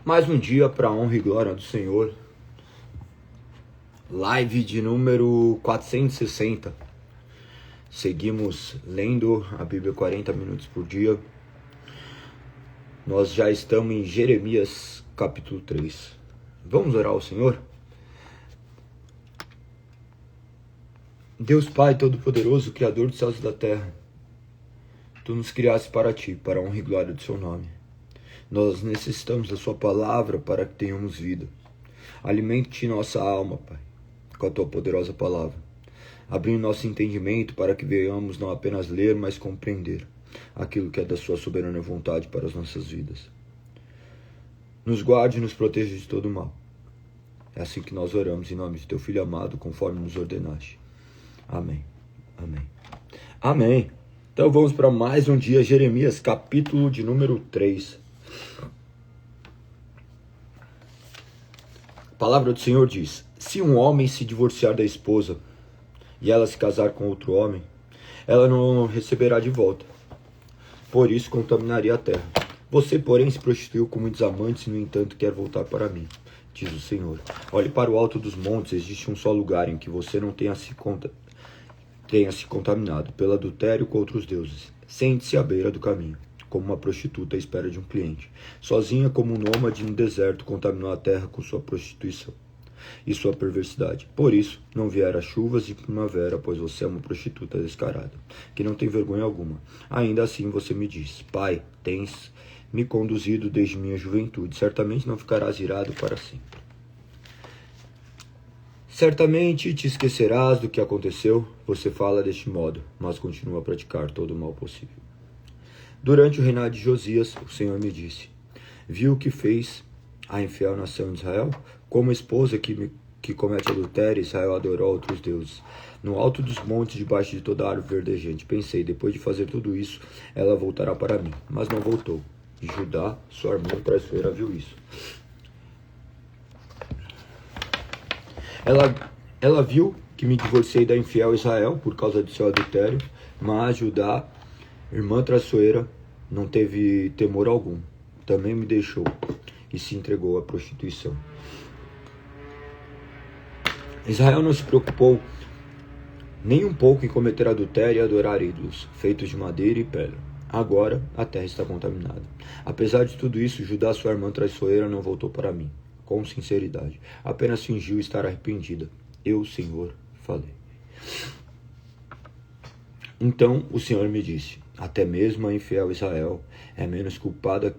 Mais um dia para a honra e glória do Senhor. Live de número 460. Seguimos lendo a Bíblia 40 minutos por dia. Nós já estamos em Jeremias capítulo 3. Vamos orar ao Senhor? Deus Pai Todo-Poderoso, Criador dos céus e da terra, Tu nos criaste para Ti, para a honra e glória do Seu nome. Nós necessitamos da Sua palavra para que tenhamos vida. Alimente nossa alma, Pai, com a Tua poderosa palavra. Abrindo nosso entendimento para que venhamos não apenas ler, mas compreender aquilo que é da Sua soberana vontade para as nossas vidas. Nos guarde e nos proteja de todo mal. É assim que nós oramos em nome de Teu Filho amado, conforme nos ordenaste. Amém. Amém. Amém. Então vamos para mais um dia, Jeremias, capítulo de número 3. A palavra do Senhor diz: se um homem se divorciar da esposa e ela se casar com outro homem, ela não receberá de volta. Por isso contaminaria a terra. Você, porém, se prostituiu com muitos amantes e, no entanto, quer voltar para mim, diz o Senhor. Olhe para o alto dos montes, existe um só lugar em que você não tenha se contaminado pelo adultério com outros deuses. Sente-se à beira do caminho, como uma prostituta à espera de um cliente. Sozinha como um nômade no deserto, contaminou a terra com sua prostituição e sua perversidade. Por isso, não vieram chuvas de primavera, pois você é uma prostituta descarada, que não tem vergonha alguma. Ainda assim você me diz: Pai, tens me conduzido desde minha juventude, certamente não ficarás irado para sempre. Certamente te esquecerás do que aconteceu. Você fala deste modo, mas continua a praticar todo o mal possível. Durante o reinado de Josias, o Senhor me disse: viu o que fez a infiel nação de Israel? Como esposa que comete adultério, Israel adorou outros deuses. No alto dos montes, debaixo de toda a árvore verdejante, pensei: depois de fazer tudo isso, ela voltará para mim. Mas não voltou. E Judá, sua irmã traiçoeira, viu isso. Ela viu que me divorciei da infiel Israel por causa do seu adultério, mas Judá, irmã traiçoeira, não teve temor algum. Também me deixou e se entregou à prostituição. Israel não se preocupou nem um pouco em cometer adultério e adorar ídolos, feitos de madeira e pedra. Agora a terra está contaminada. Apesar de tudo isso, Judá, sua irmã traiçoeira, não voltou para mim com sinceridade. Apenas fingiu estar arrependida. Eu, Senhor, falei. Então o Senhor me disse: até mesmo a infiel Israel é menos culpada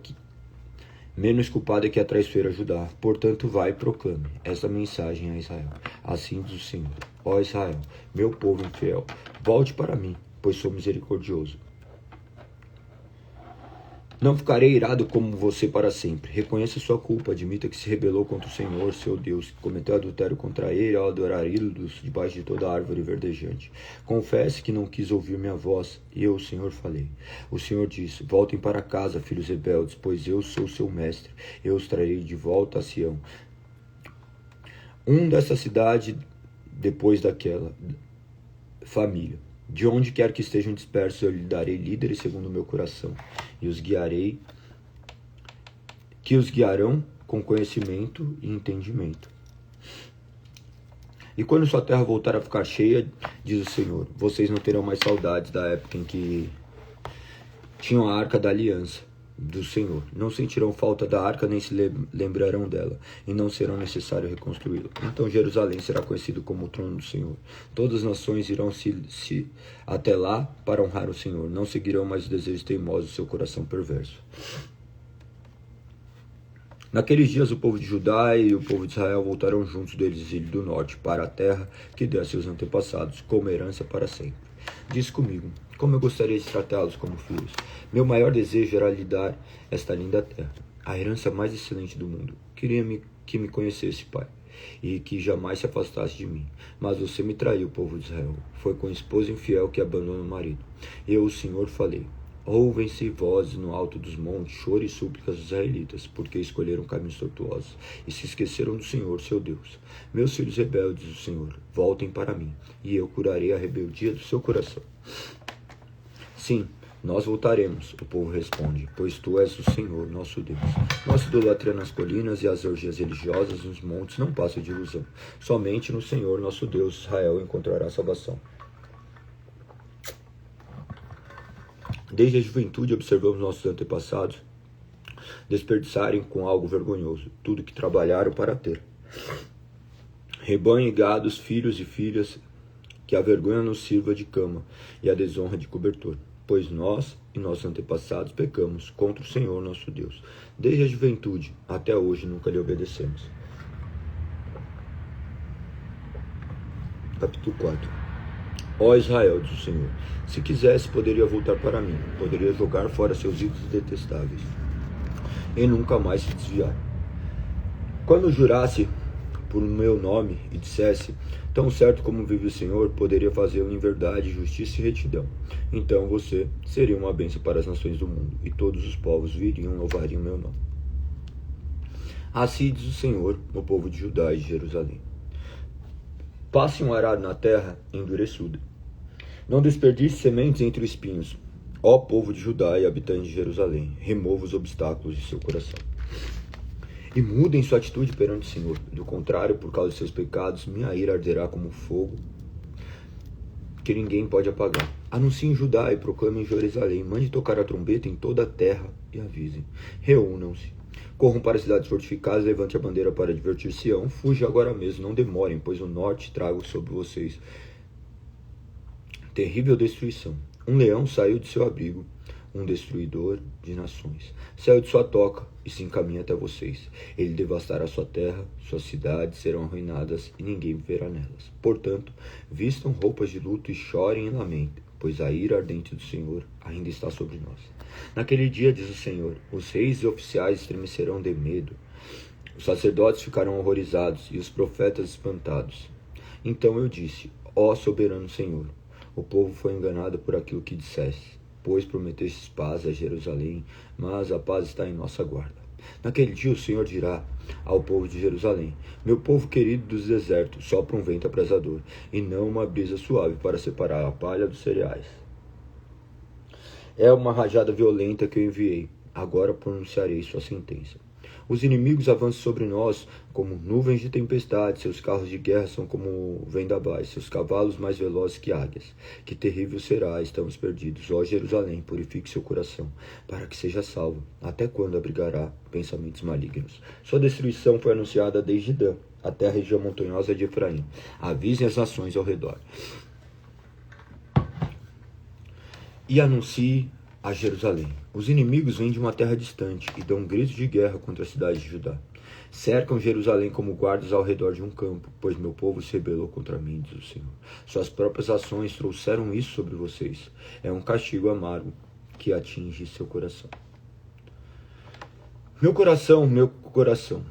que a traiçoeira Judá. Portanto, vai e proclame esta mensagem a Israel. Assim diz o Senhor: ó Israel, meu povo infiel, volte para mim, pois sou misericordioso. Não ficarei irado como você para sempre. Reconheça sua culpa, admita que se rebelou contra o Senhor, seu Deus, que cometeu adultério contra ele ao adorar ídolos debaixo de toda a árvore verdejante. Confesse que não quis ouvir minha voz, e eu, o Senhor, falei. O Senhor disse: voltem para casa, filhos rebeldes, pois eu sou seu mestre. Eu os trarei de volta a Sião. Dessa cidade, depois daquela família. De onde quer que estejam dispersos, eu lhe darei líderes segundo o meu coração, e os guiarão com conhecimento e entendimento. E quando sua terra voltar a ficar cheia, diz o Senhor, vocês não terão mais saudades da época em que tinham a arca da aliança do Senhor. Não sentirão falta da arca, nem se lembrarão dela, e não será necessário reconstruí-la. Então Jerusalém será conhecido como o trono do Senhor. Todas as nações irão se até lá para honrar o Senhor. Não seguirão mais os desejos teimosos do seu coração perverso. Naqueles dias o povo de Judá e o povo de Israel voltarão juntos do exílio do norte para a terra que deu a seus antepassados como herança para sempre. Diz comigo: como eu gostaria de tratá-los como filhos. Meu maior desejo era lhe dar esta linda terra, a herança mais excelente do mundo. Queria que me conhecesse, Pai, e que jamais se afastasse de mim. Mas você me traiu, povo de Israel. Foi com esposa infiel que abandona o marido. Eu, o Senhor, falei: ouvem-se vozes no alto dos montes, choro e súplicas dos israelitas, porque escolheram caminhos tortuosos e se esqueceram do Senhor, seu Deus. Meus filhos rebeldes, o Senhor, voltem para mim, e eu curarei a rebeldia do seu coração. Sim, Nós voltaremos, o povo responde, pois tu és o Senhor, nosso Deus. Nossa idolatria nas colinas e as orgias religiosas nos montes não passam de ilusão. Somente no Senhor, nosso Deus, Israel encontrará salvação. Desde a juventude observamos nossos antepassados desperdiçarem com algo vergonhoso tudo que trabalharam para ter. Rebanho e gados, filhos e filhas, que a vergonha nos sirva de cama e a desonra de cobertor. Pois nós e nossos antepassados pecamos contra o Senhor nosso Deus. Desde a juventude até hoje nunca lhe obedecemos. Capítulo 4. Ó Israel, diz o Senhor, se quisesse poderia voltar para mim, poderia jogar fora seus ídolos detestáveis e nunca mais se desviar. Quando jurasse por meu nome e dissesse, tão certo como vive o Senhor, poderia fazê-lo em verdade, justiça e retidão. Então você seria uma bênção para as nações do mundo, e todos os povos viriam e louvariam meu nome. Assim diz o Senhor, o povo de Judá e de Jerusalém. Passe um arado na terra endureçuda. Não desperdice sementes entre os espinhos. Ó povo de Judá e habitantes de Jerusalém, remova os obstáculos de seu coração. E mudem sua atitude perante o Senhor. Do contrário, por causa de seus pecados, minha ira arderá como fogo que ninguém pode apagar. Anunciem em Judá e proclamem em Jerusalém. Mande tocar a trombeta em toda a terra e avisem. Reúnam-se. Corram para as cidades fortificadas, levante a bandeira para advertir Sião. Fuja agora mesmo, não demorem, pois o norte trago sobre vocês terrível destruição. Um leão saiu de seu abrigo, um destruidor de nações. Saiu de sua toca e se encaminha até vocês. Ele devastará sua terra, suas cidades serão arruinadas e ninguém viverá nelas. Portanto, vistam roupas de luto e chorem e lamentem, pois a ira ardente do Senhor ainda está sobre nós. Naquele dia, diz o Senhor, os reis e oficiais estremecerão de medo, os sacerdotes ficarão horrorizados e os profetas espantados. Então eu disse, ó soberano Senhor, o povo foi enganado por aquilo que disseste, pois prometestes paz a Jerusalém, mas a paz está em nossa guarda. Naquele dia o Senhor dirá ao povo de Jerusalém, meu povo querido dos desertos, sopra um vento abrasador, e não uma brisa suave para separar a palha dos cereais. É uma rajada violenta que eu enviei, agora pronunciarei sua sentença. Os inimigos avançam sobre nós como nuvens de tempestade, seus carros de guerra são como vendavais, seus cavalos mais velozes que águias. Que terrível será, estamos perdidos. Ó Jerusalém, purifique seu coração, para que seja salvo. Até quando abrigará pensamentos malignos? Sua destruição foi anunciada desde Dan, até a região montanhosa de Efraim. Avisem as nações ao redor. E anuncie a Jerusalém. Os inimigos vêm de uma terra distante e dão gritos de guerra contra a cidade de Judá. Cercam Jerusalém como guardas ao redor de um campo, pois meu povo se rebelou contra mim, diz o Senhor. Suas próprias ações trouxeram isso sobre vocês. É um castigo amargo que atinge seu coração. Meu coração,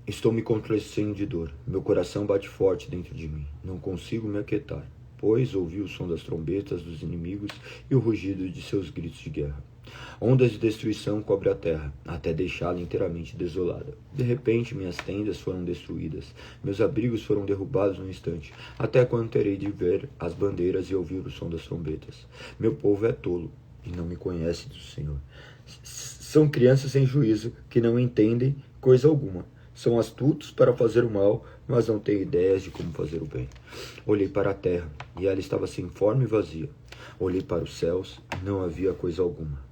estou me contorcendo de dor. Meu coração bate forte dentro de mim. Não consigo me aquietar, pois ouvi o som das trombetas dos inimigos e o rugido de seus gritos de guerra. Ondas de destruição cobrem a terra, até deixá-la inteiramente desolada. De repente, minhas tendas foram destruídas, meus abrigos foram derrubados num instante. Até quando terei de ver as bandeiras e ouvir o som das trombetas? Meu povo é tolo e não me conhece, diz o Senhor. São crianças sem juízo, que não entendem coisa alguma. São astutos para fazer o mal, mas não têm ideias de como fazer o bem. Olhei para a terra, e ela estava sem forma e vazia. Olhei para os céus, e não havia coisa alguma.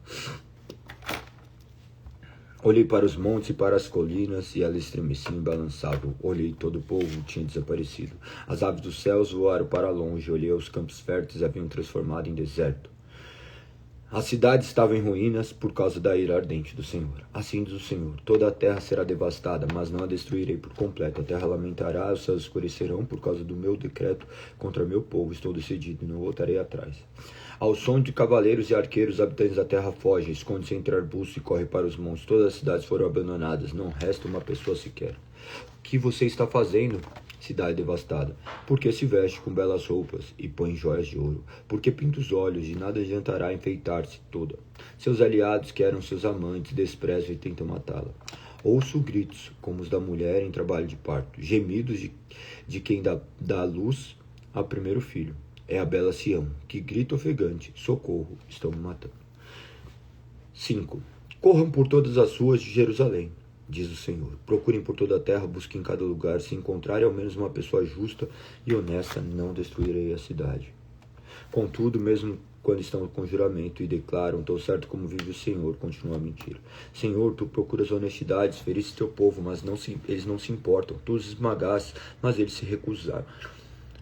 Olhei para os montes e para as colinas, e elas estremeciam e balançavam. Olhei, todo o povo tinha desaparecido. As aves dos céus voaram para longe. Olhei, os campos férteis haviam transformado em deserto. A cidade estava em ruínas por causa da ira ardente do Senhor. Assim diz o Senhor, toda a terra será devastada, mas não a destruirei por completo. A terra lamentará, os céus escurecerão por causa do meu decreto contra meu povo. Estou decidido e não voltarei atrás. Ao som de cavaleiros e arqueiros, os habitantes da terra fogem, escondem-se entre arbustos e correm para os montes. Todas as cidades foram abandonadas, não resta uma pessoa sequer. O que você está fazendo, cidade devastada? Porque se veste com belas roupas e põe joias de ouro? Porque pinta os olhos, de nada adiantará enfeitar-se toda. Seus aliados, que eram seus amantes, desprezam e tentam matá-la. Ouço gritos, como os da mulher em trabalho de parto, gemidos de quem dá luz ao primeiro filho. É a bela Sião, que grita ofegante, socorro, estão me matando. 5. Corram por todas as ruas de Jerusalém, diz o Senhor. Procurem por toda a terra, busquem em cada lugar. Se encontrarem ao menos uma pessoa justa e honesta, não destruirei a cidade. Contudo, mesmo quando estão com juramento e declaram, tão certo como vive o Senhor, continua a mentira. Senhor, tu procuras honestidade, feriste teu povo, mas eles não se importam. Tu os esmagaste, mas eles se recusaram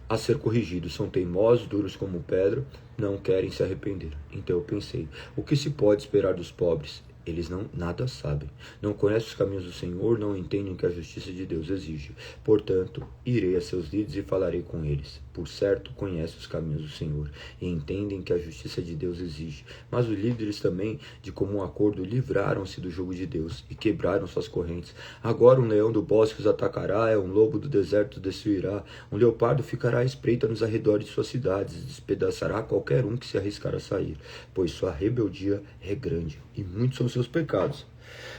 a ser corrigidos. São teimosos, duros como pedra, não querem se arrepender. Então eu pensei, o que se pode esperar dos pobres? Eles nada sabem, não conhecem os caminhos do Senhor, não entendem o que a justiça de Deus exige. Portanto, irei a seus líderes e falarei com eles. Por certo, conhecem os caminhos do Senhor e entendem que a justiça de Deus exige. Mas os líderes também, de comum acordo, livraram-se do jugo de Deus e quebraram suas correntes. Agora um leão do bosque os atacará, um lobo do deserto destruirá, um leopardo ficará à espreita nos arredores de suas cidades, despedaçará qualquer um que se arriscar a sair, pois sua rebeldia é grande e muitos são seus pecados.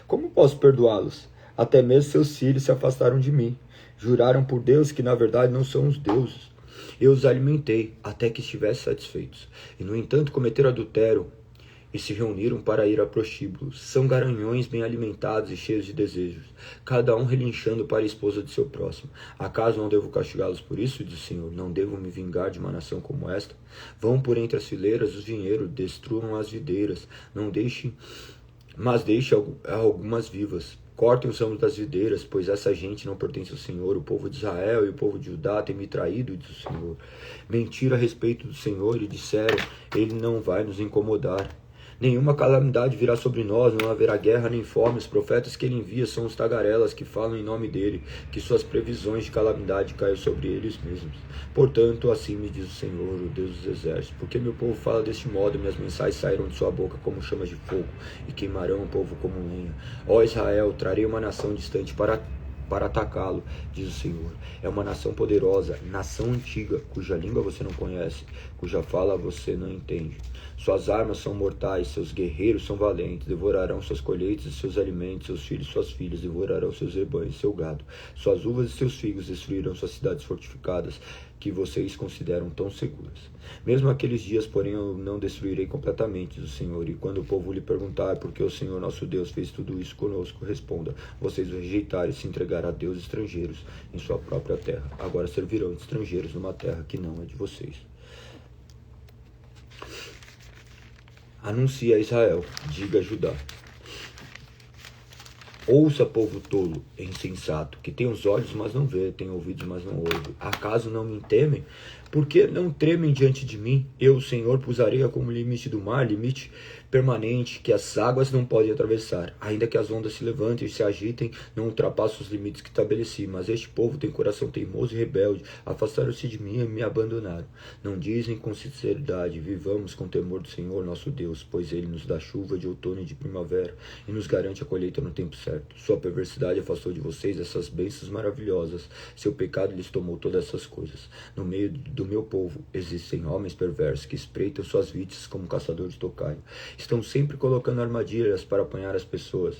Como posso perdoá-los? Até mesmo seus filhos se afastaram de mim. Juraram por Deus que na verdade não são os deuses. Eu os alimentei até que estivessem satisfeitos. E no entanto cometeram adultério e se reuniram para ir a prostíbulo. São garanhões bem alimentados e cheios de desejos, cada um relinchando para a esposa de seu próximo. Acaso não devo castigá-los por isso, diz o Senhor? Não devo me vingar de uma nação como esta? Vão por entre as fileiras dos vinhedos, destruam as videiras, mas deixe algumas vivas. Cortem os ramos das videiras, pois essa gente não pertence ao Senhor. O povo de Israel e o povo de Judá têm me traído, diz o Senhor. Mentiram a respeito do Senhor e disseram, ele não vai nos incomodar. Nenhuma calamidade virá sobre nós, não haverá guerra nem fome. Os profetas que ele envia são os tagarelas que falam em nome dele, que suas previsões de calamidade caiam sobre eles mesmos. Portanto, assim me diz o Senhor, o Deus dos exércitos, porque meu povo fala deste modo, minhas mensagens sairão de sua boca como chamas de fogo, e queimarão o povo como lenha. Ó Israel, trarei uma nação distante para atacá-lo, diz o Senhor. É uma nação poderosa, nação antiga, cuja língua você não conhece, cuja fala você não entende. Suas armas são mortais, seus guerreiros são valentes, devorarão suas colheitas e seus alimentos, seus filhos e suas filhas devorarão seus rebanhos e seu gado. Suas uvas e seus figos destruirão suas cidades fortificadas, que vocês consideram tão seguras. Mesmo aqueles dias, porém, eu não destruirei completamente, diz o Senhor. E quando o povo lhe perguntar por que o Senhor nosso Deus fez tudo isso conosco, responda, vocês o rejeitaram e se entregaram a deuses estrangeiros em sua própria terra. Agora servirão de estrangeiros numa terra que não é de vocês. Anuncie a Israel, diga a Judá. Ouça, povo tolo e insensato, que tem os olhos, mas não vê, tem ouvidos, mas não ouve. Acaso não me temem? Por que não tremem diante de mim? Eu, o Senhor, pus areia como limite do mar, limite permanente, que as águas não podem atravessar. Ainda que as ondas se levantem e se agitem, não ultrapassam os limites que estabeleci. Mas este povo tem coração teimoso e rebelde. Afastaram-se de mim e me abandonaram. Não dizem com sinceridade, vivamos com temor do Senhor nosso Deus, pois ele nos dá chuva de outono e de primavera, e nos garante a colheita no tempo certo. Sua perversidade afastou de vocês essas bênçãos maravilhosas. Seu pecado lhes tomou todas essas coisas. No meio do meu povo existem homens perversos que espreitam suas vítimas como caçador de tocaio. Estão sempre colocando armadilhas para apanhar as pessoas.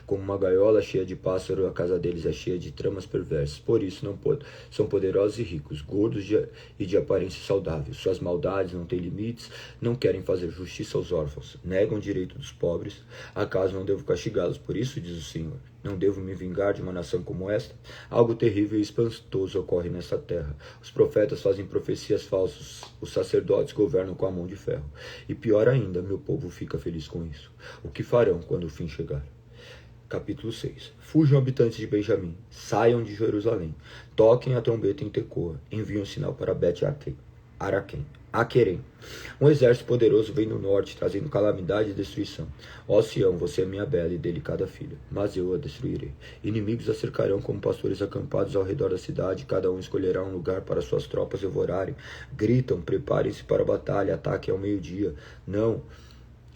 Como uma gaiola cheia de pássaros, a casa deles é cheia de tramas perversas. Por isso são poderosos e ricos, gordos e de aparência saudável. Suas maldades não têm limites, não querem fazer justiça aos órfãos, negam o direito dos pobres. Acaso não devo castigá-los por isso, diz o Senhor? Não devo me vingar de uma nação como esta? Algo terrível e espantoso ocorre nessa terra. Os profetas fazem profecias falsas, os sacerdotes governam com a mão de ferro. E pior ainda, meu povo fica feliz com isso. O que farão quando o fim chegar? Capítulo 6. Fujam, habitantes de Benjamim, saiam de Jerusalém, toquem a trombeta em Tecoa, enviem um sinal para Aquerem. Um exército poderoso vem do norte, trazendo calamidade e destruição. Ó Sião, você é minha bela e delicada filha, mas eu a destruirei. Inimigos a cercarão como pastores acampados ao redor da cidade, cada um escolherá um lugar para suas tropas devorarem. Gritam, preparem-se para a batalha, ataquem ao meio-dia. Não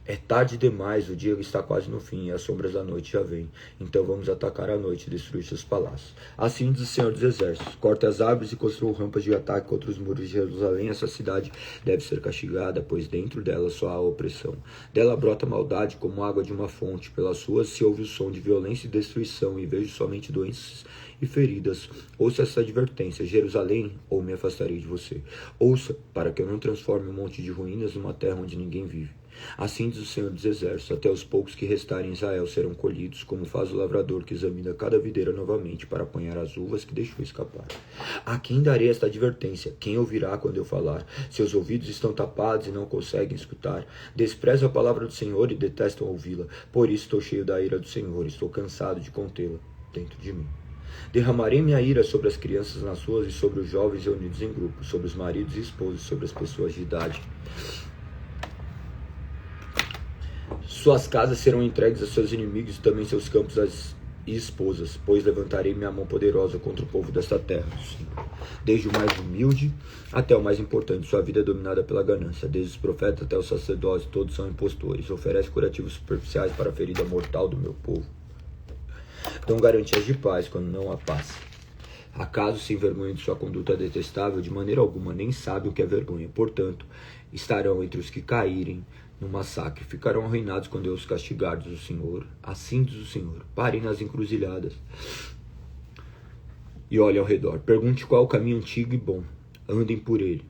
É tarde demais, o dia está quase no fim e as sombras da noite já vêm. Então vamos atacar a noite e destruir seus palácios. Assim diz o Senhor dos Exércitos: corte as árvores e construa rampas de ataque contra os muros de Jerusalém. Essa cidade deve ser castigada, pois dentro dela só há opressão. Dela brota maldade como água de uma fonte. Pelas ruas se ouve o som de violência e destruição, e vejo somente doenças e feridas. Ouça essa advertência: Jerusalém, ou me afastarei de você. Ouça, para que eu não transforme um monte de ruínas numa terra onde ninguém vive. Assim diz o Senhor dos Exércitos: até os poucos que restarem em Israel serão colhidos, como faz o lavrador que examina cada videira novamente para apanhar as uvas que deixou escapar. A quem darei esta advertência? Quem ouvirá quando eu falar? Seus ouvidos estão tapados e não conseguem escutar. Desprezam a palavra do Senhor e detestam ouvi-la. Por isso estou cheio da ira do Senhor, estou cansado de contê-la dentro de mim. Derramarei minha ira sobre as crianças nas ruas e sobre os jovens reunidos em grupos, sobre os maridos e esposas, sobre as pessoas de idade. Suas casas serão entregues a seus inimigos e também seus campos às esposas, pois levantarei minha mão poderosa contra o povo desta terra. Sim. Desde o mais humilde até o mais importante, sua vida é dominada pela ganância. Desde os profetas até os sacerdotes, todos são impostores. Oferece curativos superficiais para a ferida mortal do meu povo. Dão garantias de paz quando não há paz. Acaso se envergonham de sua conduta detestável? De maneira alguma, nem sabem o que é vergonha. Portanto, estarão entre os que caírem no massacre. Ficarão arruinados quando eu os castigar, diz o Senhor. Assim diz o Senhor: parem nas encruzilhadas e olhem ao redor. Pergunte qual é o caminho antigo e bom. Andem por ele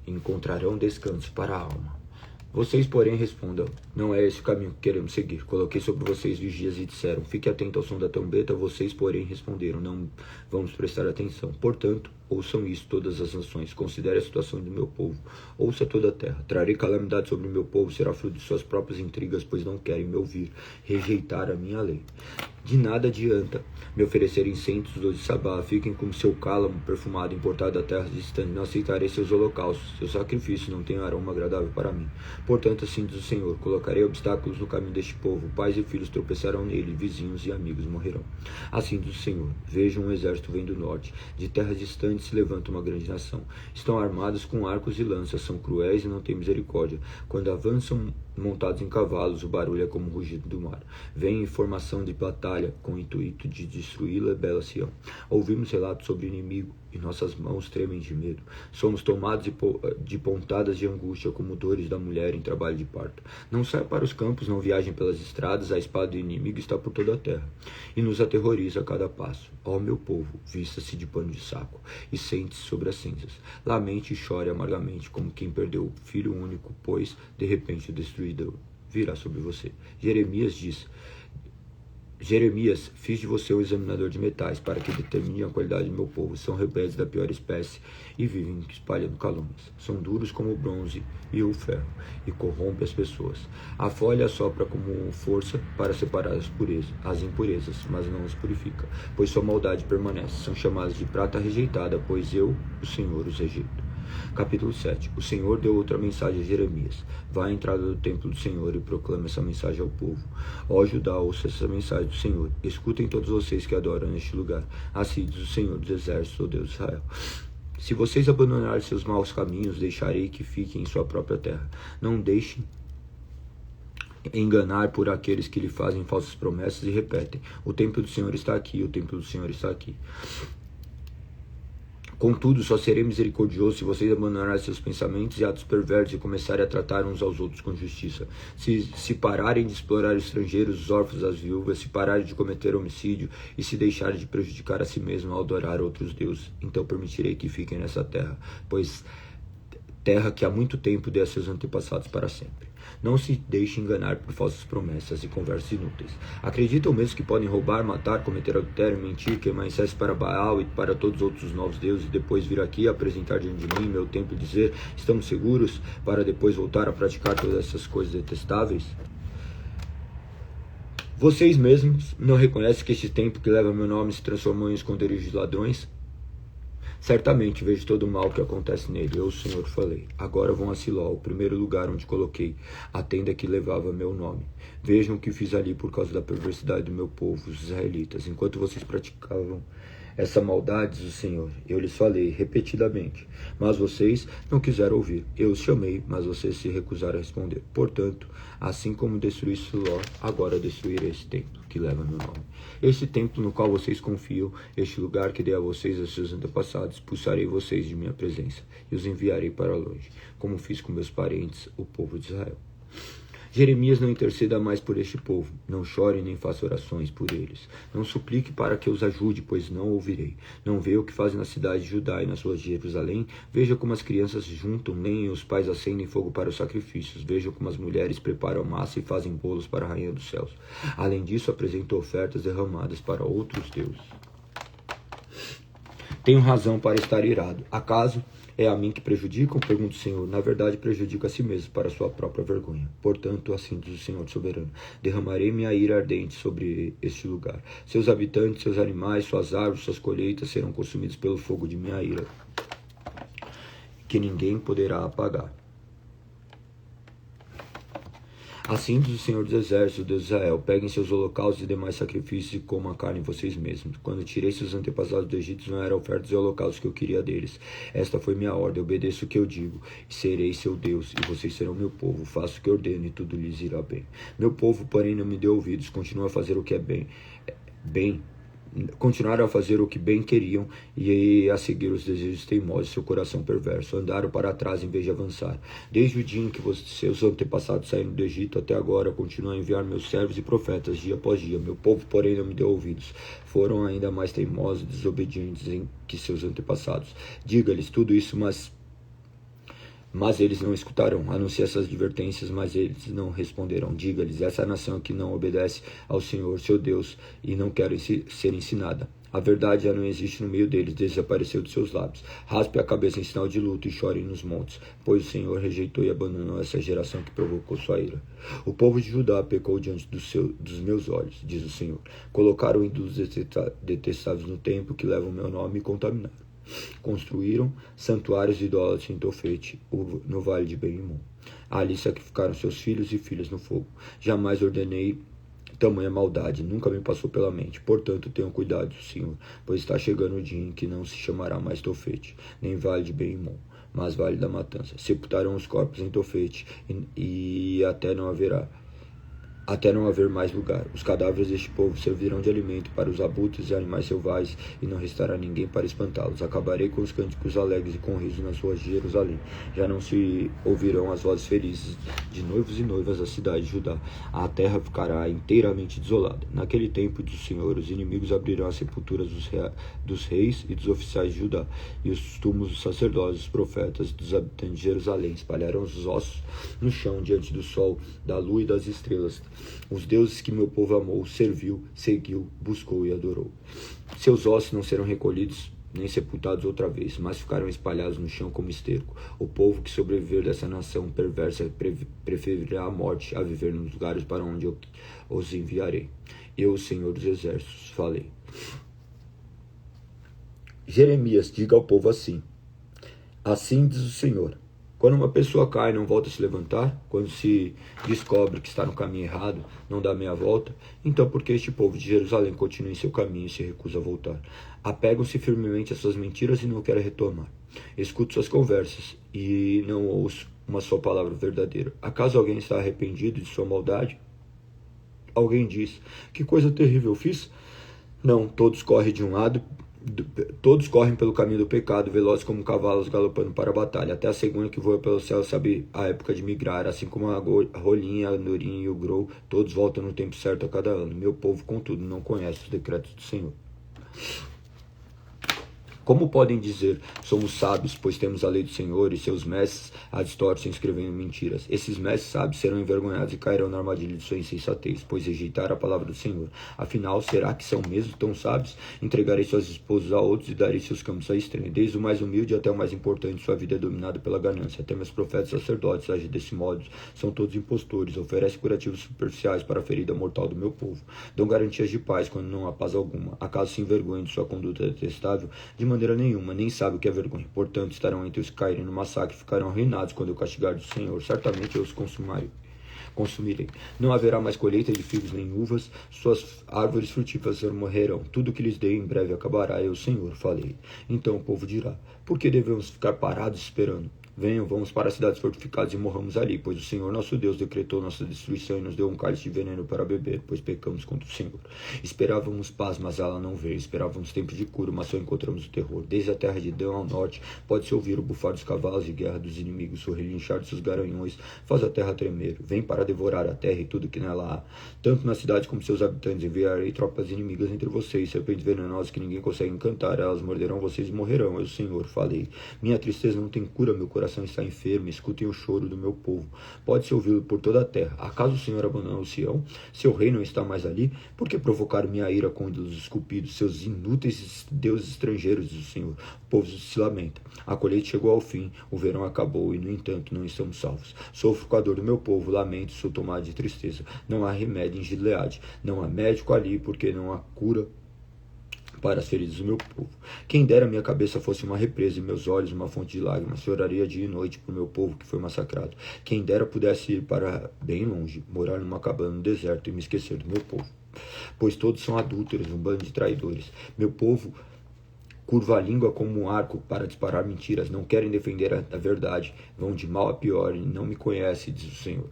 e encontrarão descanso para a alma. Vocês, porém, respondam: não é esse o caminho que queremos seguir. Coloquei sobre vocês vigias e disseram: fique atento ao som da trombeta. Vocês, porém, responderam: não vamos prestar atenção. Portanto, ouçam isso todas as nações. Considere a situação do meu povo. Ouça toda a terra. Trarei calamidade sobre o meu povo. Será fruto de suas próprias intrigas, pois não querem me ouvir. Rejeitar a minha lei. De nada adianta me oferecer incensos de Sabá. Fiquem com seu cálamo perfumado importado da terra distante. Não aceitarei seus holocaustos. Seus sacrifícios não têm aroma agradável para mim. Portanto, assim diz o Senhor: colocarei obstáculos no caminho deste povo. Pais e filhos tropeçarão nele. Vizinhos e amigos morrerão. Assim diz o Senhor: vejam um exército vem do norte. De terras distantes se levanta uma grande nação. Estão armados com arcos e lanças. São cruéis e não têm misericórdia. Quando avançam montados em cavalos, o barulho é como o rugido do mar. Vem em formação de batalha, com o intuito de destruí-la, bela Sião. Ouvimos relatos sobre o inimigo, e nossas mãos tremem de medo. Somos tomados de pontadas de angústia, como dores da mulher em trabalho de parto. Não saia para os campos, não viajem pelas estradas, a espada do inimigo está por toda a terra, e nos aterroriza a cada passo. Ó meu povo, vista-se de pano de saco, e sente-se sobre as cinzas. Lamente e chore amargamente, como quem perdeu o filho único, pois, de repente, o destruidor virá sobre você. Jeremias, fiz de você um examinador de metais, para que determine a qualidade do meu povo. São rebeldes da pior espécie e vivem espalhando calúnias. São duros como o bronze e o ferro, e corrompem as pessoas. A folha assopra como força para separar as impurezas, mas não as purifica, pois sua maldade permanece. São chamadas de prata rejeitada, pois eu, o Senhor, os rejeito. Capítulo 7. O Senhor deu outra mensagem a Jeremias. Vá à entrada do templo do Senhor e proclame essa mensagem ao povo. Ó Judá, ouça essa mensagem do Senhor. Escutem todos vocês que adoram neste lugar. Assim diz o Senhor dos Exércitos, o Deus de Israel: se vocês abandonarem seus maus caminhos, deixarei que fiquem em sua própria terra. Não deixem enganar por aqueles que lhe fazem falsas promessas e repetem: o templo do Senhor está aqui, o templo do Senhor está aqui. Contudo, só serei misericordioso se vocês abandonarem seus pensamentos e atos perversos e começarem a tratar uns aos outros com justiça. Se pararem de explorar os estrangeiros, os órfãos, as viúvas, se pararem de cometer homicídio e se deixarem de prejudicar a si mesmos ao adorar outros deuses, então permitirei que fiquem nessa terra, pois terra que há muito tempo dei a seus antepassados para sempre. Não se deixe enganar por falsas promessas e conversas inúteis. Acreditam mesmo que podem roubar, matar, cometer adultério, mentir, queimar incenso para Baal e para todos os outros novos deuses, e depois vir aqui apresentar diante de mim, meu templo, e dizer: estamos seguros, para depois voltar a praticar todas essas coisas detestáveis? Vocês mesmos não reconhecem que este templo que leva meu nome se transformou em esconderijo de ladrões? Certamente vejo todo o mal que acontece nele. Eu, o Senhor, falei. Agora vão a Siló, o primeiro lugar onde coloquei a tenda que levava meu nome. Vejam o que fiz ali por causa da perversidade do meu povo, os israelitas. Enquanto vocês praticavam Essa maldade, diz o Senhor, eu lhes falei repetidamente, mas vocês não quiseram ouvir. Eu os chamei, mas vocês se recusaram a responder. Portanto, assim como destruí Siló, agora destruirei esse templo que leva meu nome. Esse templo no qual vocês confiam, este lugar que dei a vocês e a seus antepassados, expulsarei vocês de minha presença e os enviarei para longe, como fiz com meus parentes, o povo de Israel. Jeremias, não interceda mais por este povo, não chore nem faça orações por eles. Não suplique para que os ajude, pois não ouvirei. Não vê o que fazem na cidade de Judá e na sua Jerusalém? Veja como as crianças se juntam, nem os pais acendem fogo para os sacrifícios. Veja como as mulheres preparam massa e fazem bolos para a rainha dos céus. Além disso, apresentam ofertas derramadas para outros deuses. Tenho razão para estar irado. Acaso é a mim que prejudicam? Pergunta o Senhor. Na verdade, prejudica a si mesmo para sua própria vergonha. Portanto, assim diz o Senhor soberano: derramarei minha ira ardente sobre este lugar. Seus habitantes, seus animais, suas árvores, suas colheitas serão consumidos pelo fogo de minha ira, que ninguém poderá apagar. Assim diz o Senhor dos Exércitos, Deus de Israel: peguem seus holocaustos e demais sacrifícios e comam a carne vocês mesmos. Quando tirei seus antepassados do Egito, não eram ofertas e holocaustos que eu queria deles. Esta foi minha ordem: obedeço o que eu digo, e serei seu Deus, e vocês serão meu povo. Faço o que ordeno, e tudo lhes irá bem. Meu povo, porém, não me deu ouvidos, continua a fazer o que é bem. Continuaram a fazer o que bem queriam e a seguir os desejos teimosos de seu coração perverso. Andaram para trás em vez de avançar. Desde o dia em que seus antepassados saíram do Egito até agora, continuo a enviar meus servos e profetas dia após dia. Meu povo, porém, não me deu ouvidos. Foram ainda mais teimosos e desobedientes que seus antepassados. Diga-lhes tudo isso, mas eles não escutarão. Anuncie essas advertências, mas eles não responderão. Diga-lhes: essa nação que não obedece ao Senhor, seu Deus, e não quer ser ensinada. A verdade já não existe no meio deles, desapareceu de seus lábios. Raspe a cabeça em sinal de luto e chorem nos montes, pois o Senhor rejeitou e abandonou essa geração que provocou sua ira. O povo de Judá pecou diante dos meus olhos, diz o Senhor. Colocaram ídolos detestáveis no templo que levam meu nome e contaminaram. Construíram santuários idólatras em Tofete, no vale de Ben-Himom. Ali sacrificaram seus filhos e filhas no fogo. Jamais ordenei tamanha maldade, nunca me passou pela mente. Portanto, tenham cuidado, Senhor, pois está chegando o dia em que não se chamará mais Tofete, nem vale de Ben-Himom, mas vale da matança. Sepultarão os corpos em Tofete e até não haver mais lugar. Os cadáveres deste povo servirão de alimento para os abutres e animais selvagens, e não restará ninguém para espantá-los. Acabarei com os cânticos alegres e com riso nas ruas de Jerusalém. Já não se ouvirão as vozes felizes de noivos e noivas da cidade de Judá. A terra ficará inteiramente desolada. Naquele tempo, diz o Senhor, os inimigos abrirão as sepulturas dos reis e dos oficiais de Judá, e os túmulos dos sacerdotes, dos profetas e dos habitantes de Jerusalém. Espalharão os ossos no chão diante do sol, da lua e das estrelas. Os deuses que meu povo amou, serviu, seguiu, buscou e adorou. Seus ossos não serão recolhidos nem sepultados outra vez, mas ficarão espalhados no chão como esterco. O povo que sobreviver dessa nação perversa preferirá a morte a viver nos lugares para onde eu os enviarei. Eu, o Senhor dos Exércitos, falei. Jeremias, diga ao povo assim: assim diz o Senhor: quando uma pessoa cai e não volta a se levantar, quando se descobre que está no caminho errado, não dá meia volta, então por que este povo de Jerusalém continua em seu caminho e se recusa a voltar? Apegam-se firmemente às suas mentiras e não querem retornar. Escuto suas conversas e não ouço uma só palavra verdadeira. Acaso alguém está arrependido de sua maldade? Alguém diz: que coisa terrível fiz? Não, todos correm pelo caminho do pecado, velozes como cavalos galopando para a batalha. Até a cegonha que voa pelo céu sabe a época de migrar, assim como a rolinha, a andorinha e o grou, todos voltam no tempo certo a cada ano. Meu povo, contudo, não conhece os decretos do Senhor. Como podem dizer: somos sábios, pois temos a lei do Senhor, e seus mestres a distorcem escrevendo mentiras? Esses mestres sábios serão envergonhados e cairão na armadilha de sua insensatez, pois rejeitaram a palavra do Senhor. Afinal, será que são mesmo tão sábios? Entregarei suas esposas a outros e darei seus campos a estranhos. Desde o mais humilde até o mais importante, sua vida é dominada pela ganância. Até meus profetas e sacerdotes agem desse modo. São todos impostores, oferecem curativos superficiais para a ferida mortal do meu povo. Dão garantias de paz quando não há paz alguma. Acaso se envergonhem de sua conduta detestável? De maneira nenhuma, nem sabe o que é vergonha. Portanto, estarão entre os que caírem no massacre e ficarão arruinados quando eu castigar do Senhor. Certamente eu os consumarei. consumirei. Não haverá mais colheita de figos nem uvas, suas árvores frutíferas morrerão. Tudo que lhes dei em breve acabará, eu, Senhor, falei. Então o povo dirá: por que devemos ficar parados esperando? Venham, vamos para as cidades fortificadas e morramos ali, pois o Senhor nosso Deus decretou nossa destruição e nos deu um cálice de veneno para beber, pois pecamos contra o Senhor. Esperávamos paz, mas ela não veio. Esperávamos tempo de cura, mas só encontramos o terror. Desde a terra de Dan ao norte, pode-se ouvir o bufar dos cavalos de guerra dos inimigos, o relinchar de seus garanhões, faz a terra tremer. Vem para devorar a terra e tudo que nela há. Tanto na cidade como seus habitantes, enviarei tropas inimigas entre vocês, serpentes venenosas que ninguém consegue encantar, elas morderão vocês e morrerão. Eu, Senhor, falei. Minha tristeza não tem cura, meu coração está enfermo, escutem o choro do meu povo. Pode-se ouvi-lo por toda a terra. Acaso o Senhor abandonou Sião? Seu rei não está mais ali? Por que provocar minha ira com ídolos esculpidos? Seus inúteis deuses estrangeiros, diz o Senhor. O povo se lamenta. A colheita chegou ao fim, o verão acabou e, no entanto, não estamos salvos. Sofro com a dor do meu povo, lamento, sou tomado de tristeza. Não há remédio em Gileade, não há médico ali, porque não há cura para as feridas do meu povo. Quem dera minha cabeça fosse uma represa e meus olhos uma fonte de lágrimas, choraria dia e noite por meu povo que foi massacrado. Quem dera pudesse ir para bem longe, morar numa cabana no deserto e me esquecer do meu povo. Pois todos são adúlteros, um bando de traidores. Meu povo curva a língua como um arco para disparar mentiras, não querem defender a verdade, vão de mal a pior e não me conhecem, diz o Senhor.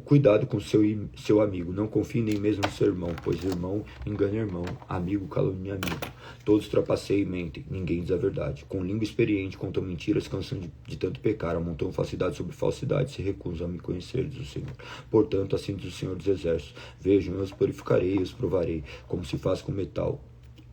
Cuidado com seu amigo, não confie nem mesmo no seu irmão, pois irmão engana irmão, amigo calunia amigo. Todos trapaceiam e mentem, ninguém diz a verdade. Com língua experiente contam mentiras, cansam de tanto pecar, amontam falsidade sobre falsidade, se recusam a me conhecer, diz o Senhor. Portanto, assim diz o Senhor dos Exércitos: vejam, eu os purificarei e os provarei, como se faz com metal.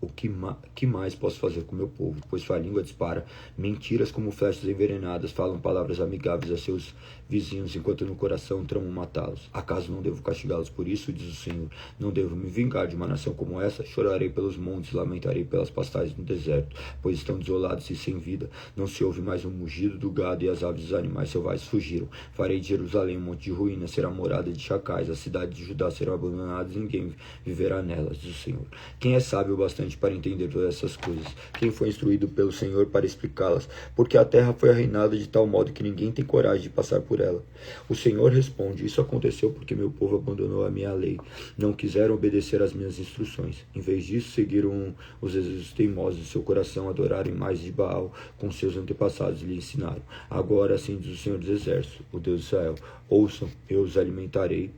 O que mais posso fazer com meu povo? Pois sua língua dispara mentiras como flechas envenenadas, falam palavras amigáveis a seus vizinhos, enquanto no coração tramam matá-los. Acaso não devo castigá-los por isso, diz o Senhor? Não devo me vingar de uma nação como essa? Chorarei pelos montes, lamentarei pelas pastagens no deserto, pois estão desolados e sem vida. Não se ouve mais o mugido do gado e as aves dos animais selvagens fugiram. Farei de Jerusalém um monte de ruínas, será morada de chacais, as cidades de Judá serão abandonadas e ninguém viverá nelas, diz o Senhor. Quem é sábio bastante para entender todas essas coisas? Quem foi instruído pelo Senhor para explicá-las? Porque a terra foi arruinada de tal modo que ninguém tem coragem de passar por ela. O Senhor responde: isso aconteceu porque meu povo abandonou a minha lei, não quiseram obedecer às minhas instruções. Em vez disso, seguiram os desejos teimosos de seu coração, adoraram mais de Baal, como seus antepassados lhe ensinaram. Agora, assim diz o Senhor dos Exércitos, o Deus de Israel: ouçam, eu os alimentarei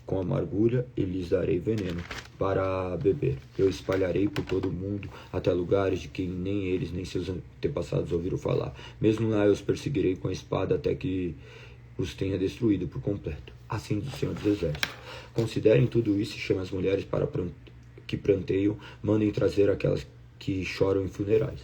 com amargura e lhes darei veneno para beber. Eu espalharei por todo o mundo, até lugares de quem nem eles nem seus antepassados ouviram falar. Mesmo lá eu os perseguirei com a espada até que os tenha destruído por completo. Assim diz o Senhor dos Exércitos. Considerem tudo isso e chamem as mulheres que pranteiam, mandem trazer aquelas que choram em funerais.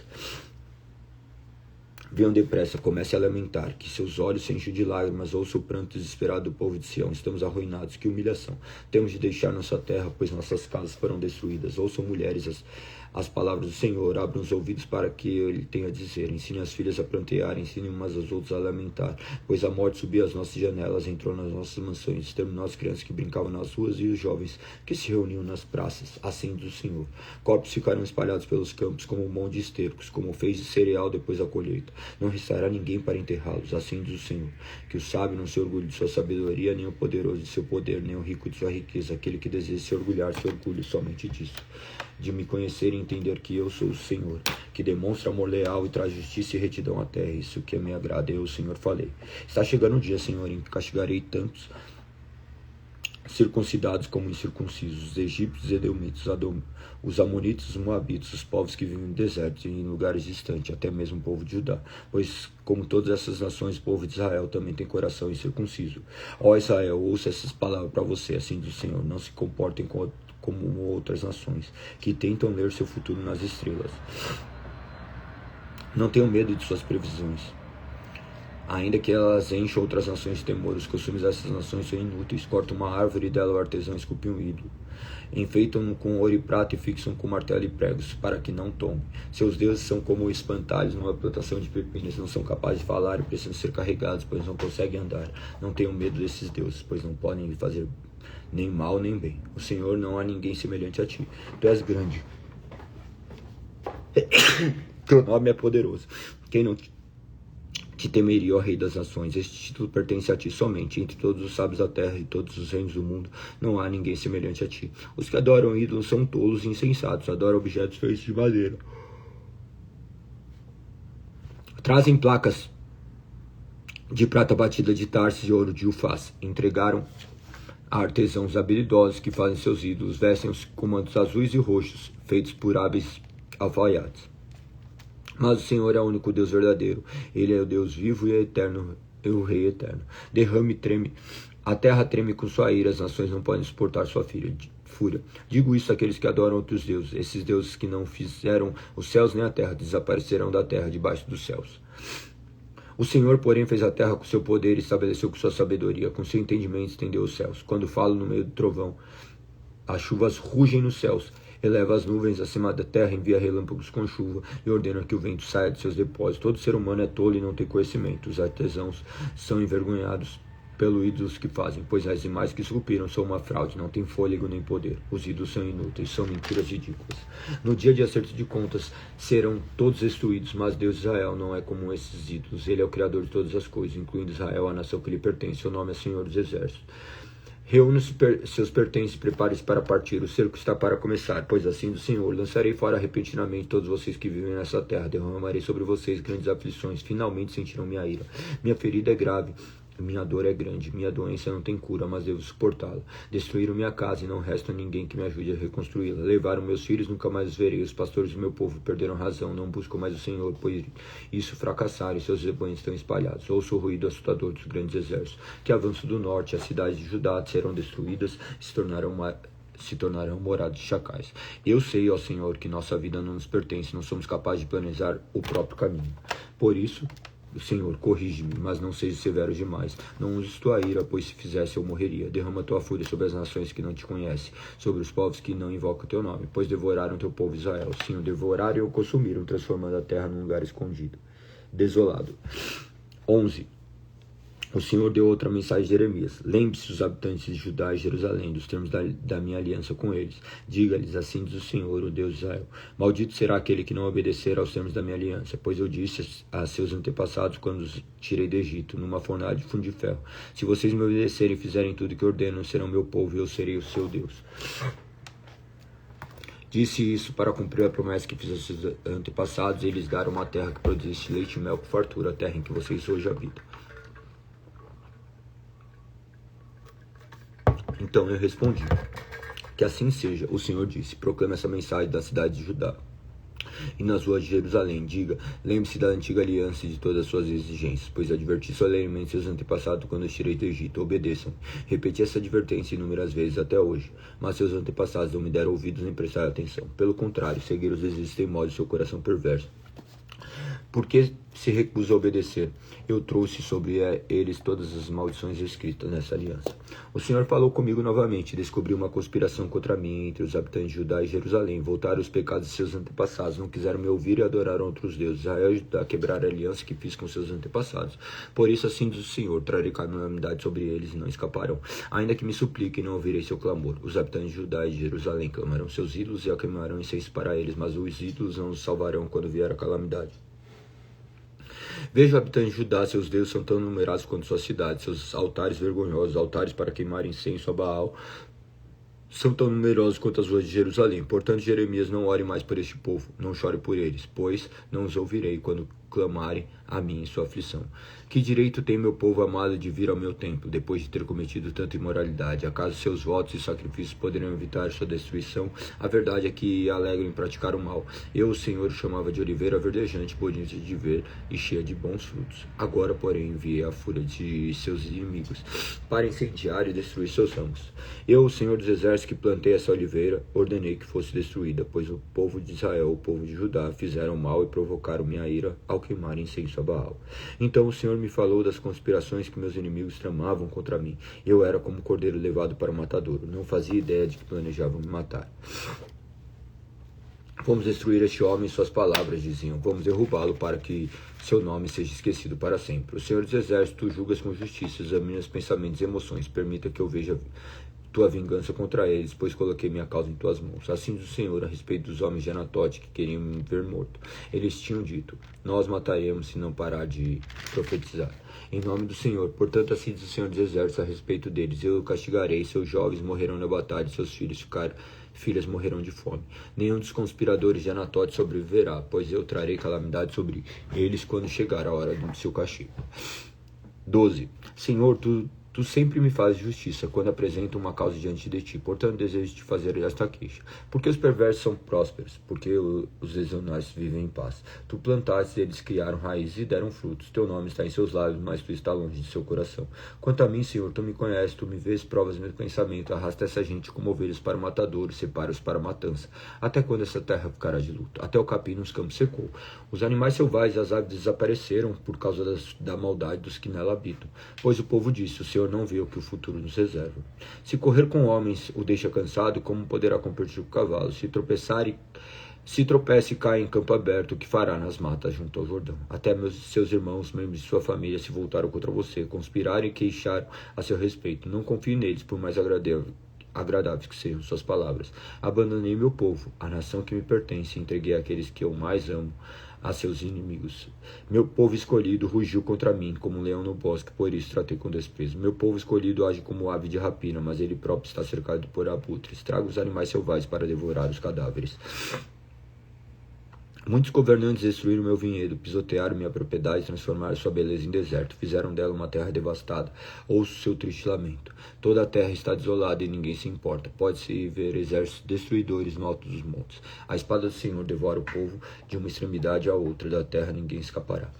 Venham depressa, comece a lamentar, que seus olhos se enchem de lágrimas, ouça o pranto desesperado do povo de Sião. Estamos arruinados, que humilhação. Temos de deixar nossa terra, pois nossas casas foram destruídas. Ouçam, mulheres, as palavras do Senhor, abram os ouvidos para que ele tenha a dizer. Ensine as filhas a prantear, ensine umas às outras a lamentar, pois a morte subiu às nossas janelas, entrou nas nossas mansões, exterminou as crianças que brincavam nas ruas e os jovens que se reuniam nas praças. Assim diz o Senhor. Corpos ficarão espalhados pelos campos como um monte de estercos, como fez de cereal depois da colheita. Não restará ninguém para enterrá-los. Assim diz o Senhor. Que o sábio não se orgulhe de sua sabedoria, nem o poderoso de seu poder, nem o rico de sua riqueza. Aquele que deseja se orgulhar, se orgulhe somente disso, de me conhecer e entender que eu sou o Senhor, que demonstra amor leal e traz justiça e retidão à terra. Isso que me agrada, eu, o Senhor, falei. Está chegando o dia, Senhor, em que castigarei tantos circuncidados como incircuncisos, os egípcios, edomitas, os amonitas, os moabitas, os povos que vivem no deserto e em lugares distantes, até mesmo o povo de Judá. Pois, como todas essas nações, o povo de Israel também tem coração incircunciso. Ó Israel, ouça essas palavras para você, assim diz o Senhor. Não se comportem como outras nações, que tentam ler seu futuro nas estrelas. Não tenham medo de suas previsões, ainda que elas encham outras nações de temor. Os costumes dessas nações são inúteis. Cortam uma árvore e dela o artesão esculpe um ídolo. Enfeitam-no com ouro e prata e fixam com martelo e pregos, para que não tombe. Seus deuses são como espantalhos numa plantação de pepinos. Não são capazes de falar e precisam ser carregados, pois não conseguem andar. Não tenham medo desses deuses, pois não podem lhe fazer nem mal nem bem. O Senhor, não há ninguém semelhante a ti. Tu és grande. Teu nome é poderoso. Quem não te Te temeria, ó Rei das Nações, este título pertence a ti somente. Entre todos os sábios da terra e todos os reinos do mundo, não há ninguém semelhante a ti. Os que adoram ídolos são tolos e insensatos, adoram objetos feitos de madeira. Trazem placas de prata batida de Tarsis e ouro de Ufaz. Entregaram a artesãos habilidosos que fazem seus ídolos, vestem-os com mantos azuis e roxos, feitos por hábeis alfaiates. Mas o Senhor é o único Deus verdadeiro. Ele é o Deus vivo e eterno, e o Rei eterno. Derrame e treme. A terra treme com sua ira, as nações não podem suportar sua fúria. Digo isso àqueles que adoram outros deuses. Esses deuses que não fizeram os céus nem a terra desaparecerão da terra debaixo dos céus. O Senhor, porém, fez a terra com seu poder e estabeleceu com sua sabedoria. Com seu entendimento estendeu os céus. Quando falo no meio do trovão, as chuvas rugem nos céus. Eleva as nuvens acima da terra, envia relâmpagos com chuva e ordena que o vento saia de seus depósitos. Todo ser humano é tolo e não tem conhecimento. Os artesãos são envergonhados pelo ídolos que fazem, pois as imagens que esculpiram são uma fraude, não têm fôlego nem poder. Os ídolos são inúteis, são mentiras ridículas. No dia de acerto de contas serão todos destruídos, mas Deus de Israel não é como esses ídolos. Ele é o Criador de todas as coisas, incluindo Israel, a nação que lhe pertence. Seu nome é Senhor dos Exércitos. Reúna seus pertences e prepare-se para partir. O cerco está para começar, pois assim do Senhor lançarei fora repentinamente todos vocês que vivem nessa terra. Derramarei sobre vocês grandes aflições. Finalmente sentirão minha ira. Minha ferida é grave. Minha dor é grande, minha doença não tem cura, mas devo suportá-la. Destruíram minha casa e não resta ninguém que me ajude a reconstruí-la. Levaram meus filhos, nunca mais os verei. Os pastores do meu povo perderam razão, não buscam mais o Senhor, pois isso fracassaram e seus rebanhos estão espalhados. Ouço o ruído assustador dos grandes exércitos, que avançam do norte. As cidades de Judá serão destruídas e se tornarão moradas de chacais. Eu sei, ó Senhor, que nossa vida não nos pertence, não somos capazes de planejar o próprio caminho. Por isso, Senhor, corrige-me, mas não seja severo demais. Não uses tua ira, pois se fizesse eu morreria. Derrama tua fúria sobre as nações que não te conhecem, sobre os povos que não invocam teu nome, pois devoraram teu povo Israel. Sim, o devoraram e o consumiram, transformando a terra num lugar escondido, desolado. 11. O Senhor deu outra mensagem a Jeremias. Lembre-se, os habitantes de Judá e Jerusalém, dos termos da minha aliança com eles. Diga-lhes, assim diz o Senhor, o Deus de Israel. Maldito será aquele que não obedecer aos termos da minha aliança, pois eu disse a seus antepassados quando os tirei do Egito, numa fornalha de fundo de ferro. Se vocês me obedecerem e fizerem tudo o que ordeno, serão meu povo e eu serei o seu Deus. Disse isso para cumprir a promessa que fiz aos seus antepassados, e eles deram uma terra que produzisse leite e mel com fartura, a terra em que vocês hoje habitam. Então eu respondi, que assim seja. O Senhor disse, proclame essa mensagem da cidade de Judá e nas ruas de Jerusalém. Diga, lembre-se da antiga aliança e de todas as suas exigências, pois adverti solenemente seus antepassados quando os tirei do Egito. Obedeçam. Repeti essa advertência inúmeras vezes até hoje, mas seus antepassados não me deram ouvidos nem prestaram atenção. Pelo contrário, seguiram os desejos teimosos de seu coração perverso. Por que se recusa a obedecer? Eu trouxe sobre eles todas as maldições escritas nessa aliança. O Senhor falou comigo novamente, descobriu uma conspiração contra mim entre os habitantes de Judá e Jerusalém. Voltaram os pecados de seus antepassados, não quiseram me ouvir e adoraram outros deuses. Israel e Judá quebraram a aliança que fiz com seus antepassados. Por isso, assim diz o Senhor, trarei calamidade sobre eles e não escaparão. Ainda que me supliquem, não ouvirei seu clamor. Os habitantes de Judá e de Jerusalém clamarão seus ídolos e queimarão incenso para eles, mas os ídolos não os salvarão quando vier a calamidade. Veja, habitantes de Judá, seus deuses são tão numerosos quanto suas cidades, seus altares vergonhosos, altares para queimar incenso a Baal, são tão numerosos quanto as ruas de Jerusalém. Portanto, Jeremias, não ore mais por este povo, não chore por eles, pois não os ouvirei quando clamarem a mim em sua aflição. Que direito tem meu povo amado de vir ao meu templo, depois de ter cometido tanta imoralidade? Acaso seus votos e sacrifícios poderão evitar sua destruição? A verdade é que alegram em praticar o mal. Eu, o Senhor, o chamava de oliveira verdejante, bonita de ver e cheia de bons frutos. Agora, porém, enviei a fúria de seus inimigos para incendiar e destruir seus ramos. Eu, o Senhor dos Exércitos, que plantei essa oliveira, ordenei que fosse destruída, pois o povo de Israel, o povo de Judá, fizeram mal e provocaram minha ira ao queimar incenso a Baal. Então o Senhor me falou das conspirações que meus inimigos tramavam contra mim. Eu era como um cordeiro levado para o matadouro. Não fazia ideia de que planejavam me matar. Vamos destruir este homem, suas palavras diziam. Vamos derrubá-lo para que seu nome seja esquecido para sempre. O Senhor dos Exércitos, tu julgas com justiça, examina os pensamentos e emoções. Permita que eu veja tua vingança contra eles, pois coloquei minha causa em tuas mãos. Assim diz o Senhor a respeito dos homens de Anatote que queriam me ver morto. Eles tinham dito: nós mataremos se não parar de profetizar em nome do Senhor. Portanto, assim diz o Senhor dos Exércitos a respeito deles: eu castigarei, seus jovens morrerão na batalha, seus filhas morrerão de fome. Nenhum dos conspiradores de Anatote sobreviverá, pois eu trarei calamidade sobre eles quando chegar a hora do seu castigo. 12. Senhor, tu sempre me fazes justiça quando apresento uma causa diante de ti. Portanto, desejo te fazer esta queixa. Porque os perversos são prósperos, porque os desonestos vivem em paz. Tu plantaste, eles criaram raízes e deram frutos. Teu nome está em seus lábios, mas tu está longe de seu coração. Quanto a mim, Senhor, tu me conheces, tu me vês, provas meu pensamento. Arrasta essa gente como ovelhas para o matadouro, separa-os para a matança. Até quando essa terra ficará de luto? Até o capim nos campos secou. Os animais selvagens e as aves desapareceram por causa da maldade dos que nela habitam. Pois o povo disse: o Senhor não vê o que o futuro nos reserva. Se correr com homens o deixa cansado, como poderá competir com o cavalo? Se tropeça e cai em campo aberto, o que fará nas matas junto ao Jordão? Até seus irmãos, membros de sua família, se voltaram contra você, conspiraram e queixaram a seu respeito. Não confie neles, por mais agradáveis que sejam suas palavras. Abandonei meu povo, a nação que me pertence, e entreguei àqueles que eu mais amo a seus inimigos. Meu povo escolhido rugiu contra mim, como um leão no bosque, por isso tratei com desprezo. Meu povo escolhido age como ave de rapina, mas ele próprio está cercado por abutres. Traga os animais selvagens para devorar os cadáveres. Muitos governantes destruíram meu vinhedo, pisotearam minha propriedade e transformaram sua beleza em deserto. Fizeram dela uma terra devastada. Ouço seu triste lamento. Toda a terra está desolada e ninguém se importa. Pode-se ver exércitos destruidores no alto dos montes. A espada do Senhor devora o povo de uma extremidade à outra. Da terra ninguém escapará.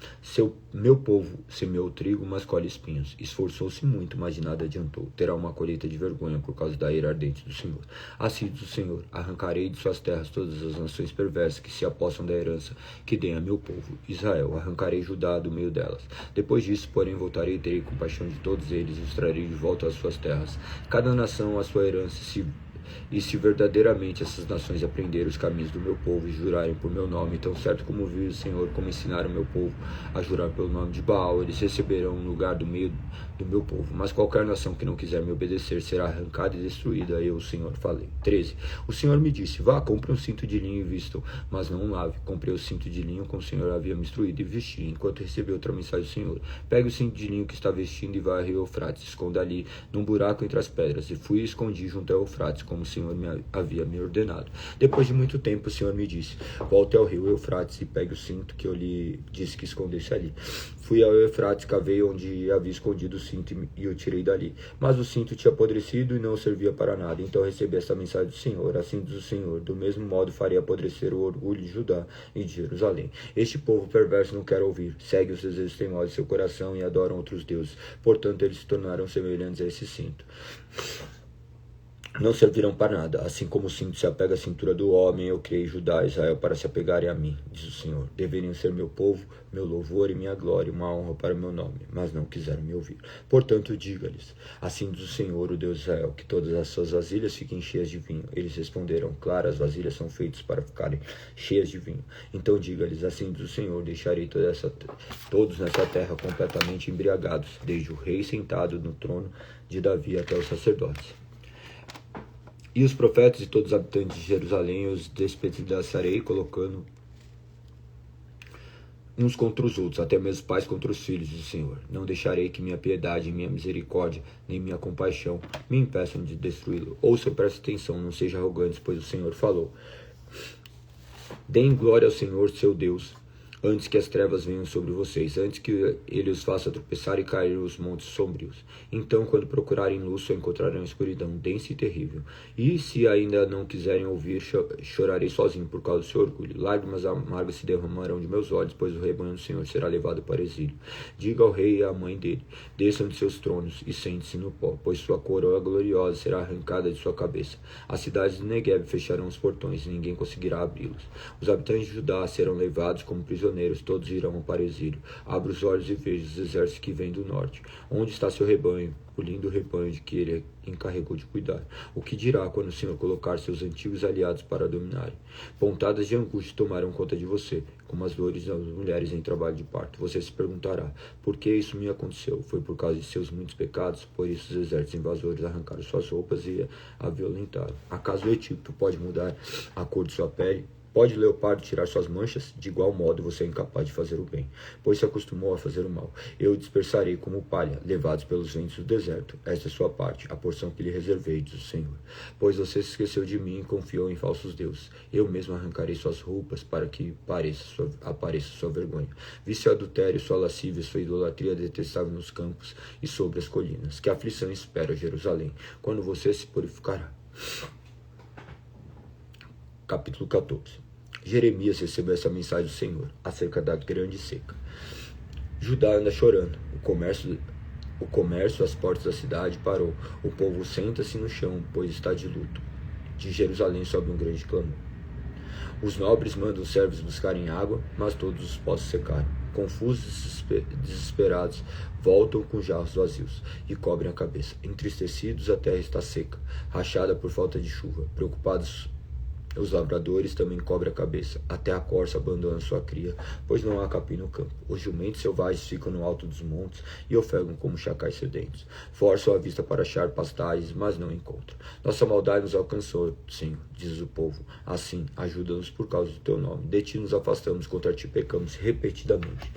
Meu povo semeou trigo, mas colhe espinhos. Esforçou-se muito, mas de nada adiantou. Terá uma colheita de vergonha por causa da ira ardente do Senhor. Assim diz o Senhor: arrancarei de suas terras todas as nações perversas que se apossam da herança que dei a meu povo, Israel. Arrancarei Judá do meio delas. Depois disso, porém, voltarei e terei compaixão de todos eles e os trarei de volta às suas terras. Cada nação a sua herança, se verdadeiramente essas nações aprenderem os caminhos do meu povo e jurarem por meu nome, tão certo como vive o Senhor, como ensinaram meu povo a jurar pelo nome de Baal, eles receberão um lugar do meio do meu povo. Mas qualquer nação que não quiser me obedecer será arrancada e destruída. Eu, o Senhor, falei. 13. O Senhor me disse: vá, compre um cinto de linho e vistam, mas não um lave. Comprei o cinto de linho como o Senhor havia me instruído e vesti. Enquanto recebi outra mensagem do Senhor: pegue o cinto de linho que está vestindo e vá ao rio Eufrates, esconda ali num buraco entre as pedras. E fui e escondi junto ao Eufrates, como o Senhor havia me ordenado. Depois de muito tempo, o Senhor me disse: volte ao rio Eufrates e pegue o cinto que eu lhe disse que escondesse ali. Fui ao Eufrates, cavei onde havia escondido o cinto e o tirei dali. Mas o cinto tinha apodrecido e não servia para nada. Então recebi essa mensagem do Senhor: assim diz o Senhor: do mesmo modo farei apodrecer o orgulho de Judá e de Jerusalém. Este povo perverso não quer ouvir, segue os desejos teimosos de seu coração e adoram outros deuses. Portanto, eles se tornaram semelhantes a esse cinto. Não servirão para nada. Assim como o cinto se apega à cintura do homem, eu criei Judá e Israel para se apegarem a mim, diz o Senhor. Deveriam ser meu povo, meu louvor e minha glória, uma honra para o meu nome, mas não quiseram me ouvir. Portanto, diga-lhes: assim diz o Senhor, o Deus de Israel, que todas as suas vasilhas fiquem cheias de vinho. Eles responderam: claro, as vasilhas são feitas para ficarem cheias de vinho. Então diga-lhes: assim diz o Senhor, deixarei todos nessa terra completamente embriagados, desde o rei sentado no trono de Davi até os sacerdotes. E os profetas e todos os habitantes de Jerusalém os despedaçarei, colocando uns contra os outros, até meus pais contra os filhos do Senhor. Não deixarei que minha piedade, minha misericórdia, nem minha compaixão me impeçam de destruí-lo. Ouça, preste atenção, não seja arrogante, pois o Senhor falou. Deem glória ao Senhor, seu Deus, antes que as trevas venham sobre vocês, antes que ele os faça tropeçar e cair nos montes sombrios. Então, quando procurarem luz, só encontrarão escuridão densa e terrível. E se ainda não quiserem ouvir, chorarei sozinho por causa do seu orgulho. Lágrimas amargas se derramarão de meus olhos, pois o rebanho do Senhor será levado para exílio. Diga ao rei e à mãe dele: desçam de seus tronos e sente-se no pó, pois sua coroa gloriosa será arrancada de sua cabeça. As cidades de Negueb fecharão os portões e ninguém conseguirá abri-los. Os habitantes de Judá serão levados como prisioneiros prisioneiros, todos irão para o exílio. Abra os olhos e veja os exércitos que vêm do norte. Onde está seu rebanho? O lindo rebanho de que ele encarregou de cuidar. O que dirá quando o Senhor colocar seus antigos aliados para dominarem? Pontadas de angústia tomarão conta de você, como as dores das mulheres em trabalho de parto. Você se perguntará, por que isso me aconteceu? Foi por causa de seus muitos pecados? Por isso os exércitos invasores arrancaram suas roupas e a violentaram. Acaso o Egito pode mudar a cor de sua pele? Pode o leopardo tirar suas manchas? De igual modo você é incapaz de fazer o bem, pois se acostumou a fazer o mal. Eu o dispersarei como palha, levados pelos ventos do deserto. Esta é sua parte, a porção que lhe reservei, diz o Senhor. Pois você se esqueceu de mim e confiou em falsos deuses. Eu mesmo arrancarei suas roupas para que apareça sua vergonha. Vi seu adultério, sua lascívia, sua idolatria detestável nos campos e sobre as colinas. Que aflição espera Jerusalém, quando você se purificará. Capítulo 14. Jeremias recebeu essa mensagem do Senhor acerca da grande seca. Judá anda chorando. O comércio às portas da cidade parou. O povo senta-se no chão, pois está de luto. De Jerusalém sobe um grande clamor. Os nobres mandam os servos buscarem água, mas todos os poços secaram. Confusos e desesperados, voltam com jarros vazios e cobrem a cabeça. Entristecidos, a terra está seca, rachada por falta de chuva. Preocupados, os lavradores também cobrem a cabeça. Até a corça abandona sua cria, pois não há capim no campo. Os jumentos selvagens ficam no alto dos montes e ofegam como chacais sedentos. Forçam a vista para achar pastagens, mas não encontram. Nossa maldade nos alcançou, Senhor, diz o povo. Assim, ajuda-nos por causa do teu nome. De ti nos afastamos, contra ti pecamos repetidamente.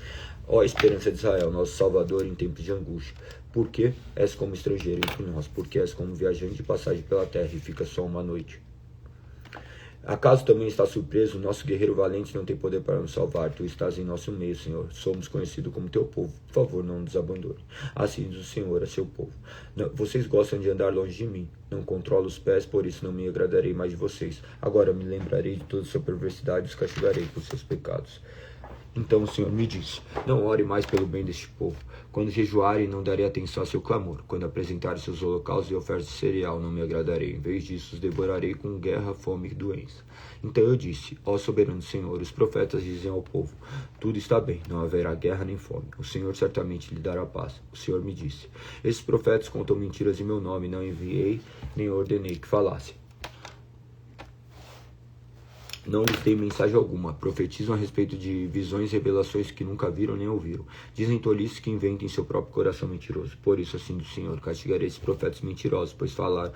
Ó esperança de Israel, nosso Salvador em tempos de angústia. Por que és como estrangeiro entre nós? Porque és como viajante de passagem pela terra e fica só uma noite. Acaso também está surpreso? Nosso guerreiro valente não tem poder para nos salvar. Tu estás em nosso meio, Senhor. Somos conhecidos como teu povo. Por favor, não nos abandone. Assim diz o Senhor a seu povo. Não, vocês gostam de andar longe de mim. Não controlo os pés, por isso não me agradarei mais de vocês. Agora me lembrarei de toda sua perversidade e os castigarei por seus pecados. Então o Senhor me disse, não ore mais pelo bem deste povo. Quando jejuarem, não darei atenção a seu clamor. Quando apresentarem seus holocaustos e ofertas de cereal, não me agradarei. Em vez disso, os devorarei com guerra, fome e doença. Então eu disse, ó soberano Senhor, os profetas dizem ao povo, tudo está bem, não haverá guerra nem fome. O Senhor certamente lhe dará paz. O Senhor me disse, esses profetas contam mentiras em meu nome, não enviei, nem ordenei que falassem. Não lhes dei mensagem alguma, profetizam a respeito de visões e revelações que nunca viram nem ouviram. Dizem tolices que inventam em seu próprio coração mentiroso. Por isso, assim do Senhor, castigarei esses profetas mentirosos, pois falam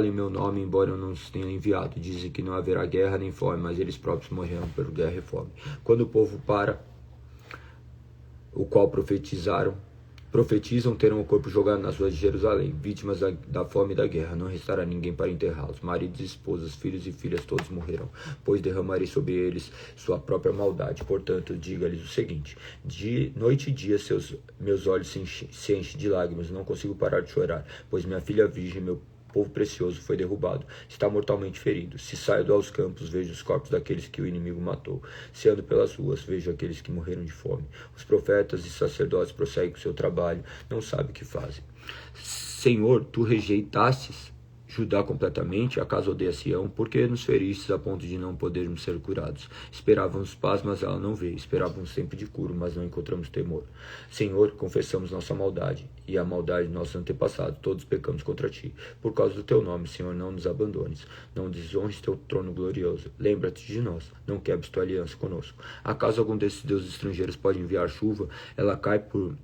em meu nome, embora eu não os tenha enviado. Dizem que não haverá guerra nem fome, mas eles próprios morrerão por guerra e fome. Quando o povo para, o qual profetizam terão o corpo jogado nas ruas de Jerusalém, vítimas da fome e da guerra. Não restará ninguém para enterrá-los. Maridos, esposas, filhos e filhas, todos morrerão, pois derramarei sobre eles sua própria maldade. Portanto, diga-lhes o seguinte, de noite e dia meus olhos se enchem de lágrimas, não consigo parar de chorar, pois minha filha virgem, meu povo precioso, foi derrubado, está mortalmente ferido. Se saio aos campos, vejo os corpos daqueles que o inimigo matou. Se ando pelas ruas, vejo aqueles que morreram de fome. Os profetas e sacerdotes prosseguem com seu trabalho, não sabem o que fazem. Senhor, tu rejeitastes Judá completamente, acaso odeia Sião, porque nos feristes a ponto de não podermos ser curados. Esperávamos paz, mas ela não veio. Esperávamos tempo de cura, mas não encontramos temor. Senhor, confessamos nossa maldade e a maldade de nossos antepassados. Todos pecamos contra ti. Por causa do teu nome, Senhor, não nos abandones. Não desonres teu trono glorioso. Lembra-te de nós. Não quebres tua aliança conosco. Acaso algum desses deuses estrangeiros pode enviar chuva? Ela cai por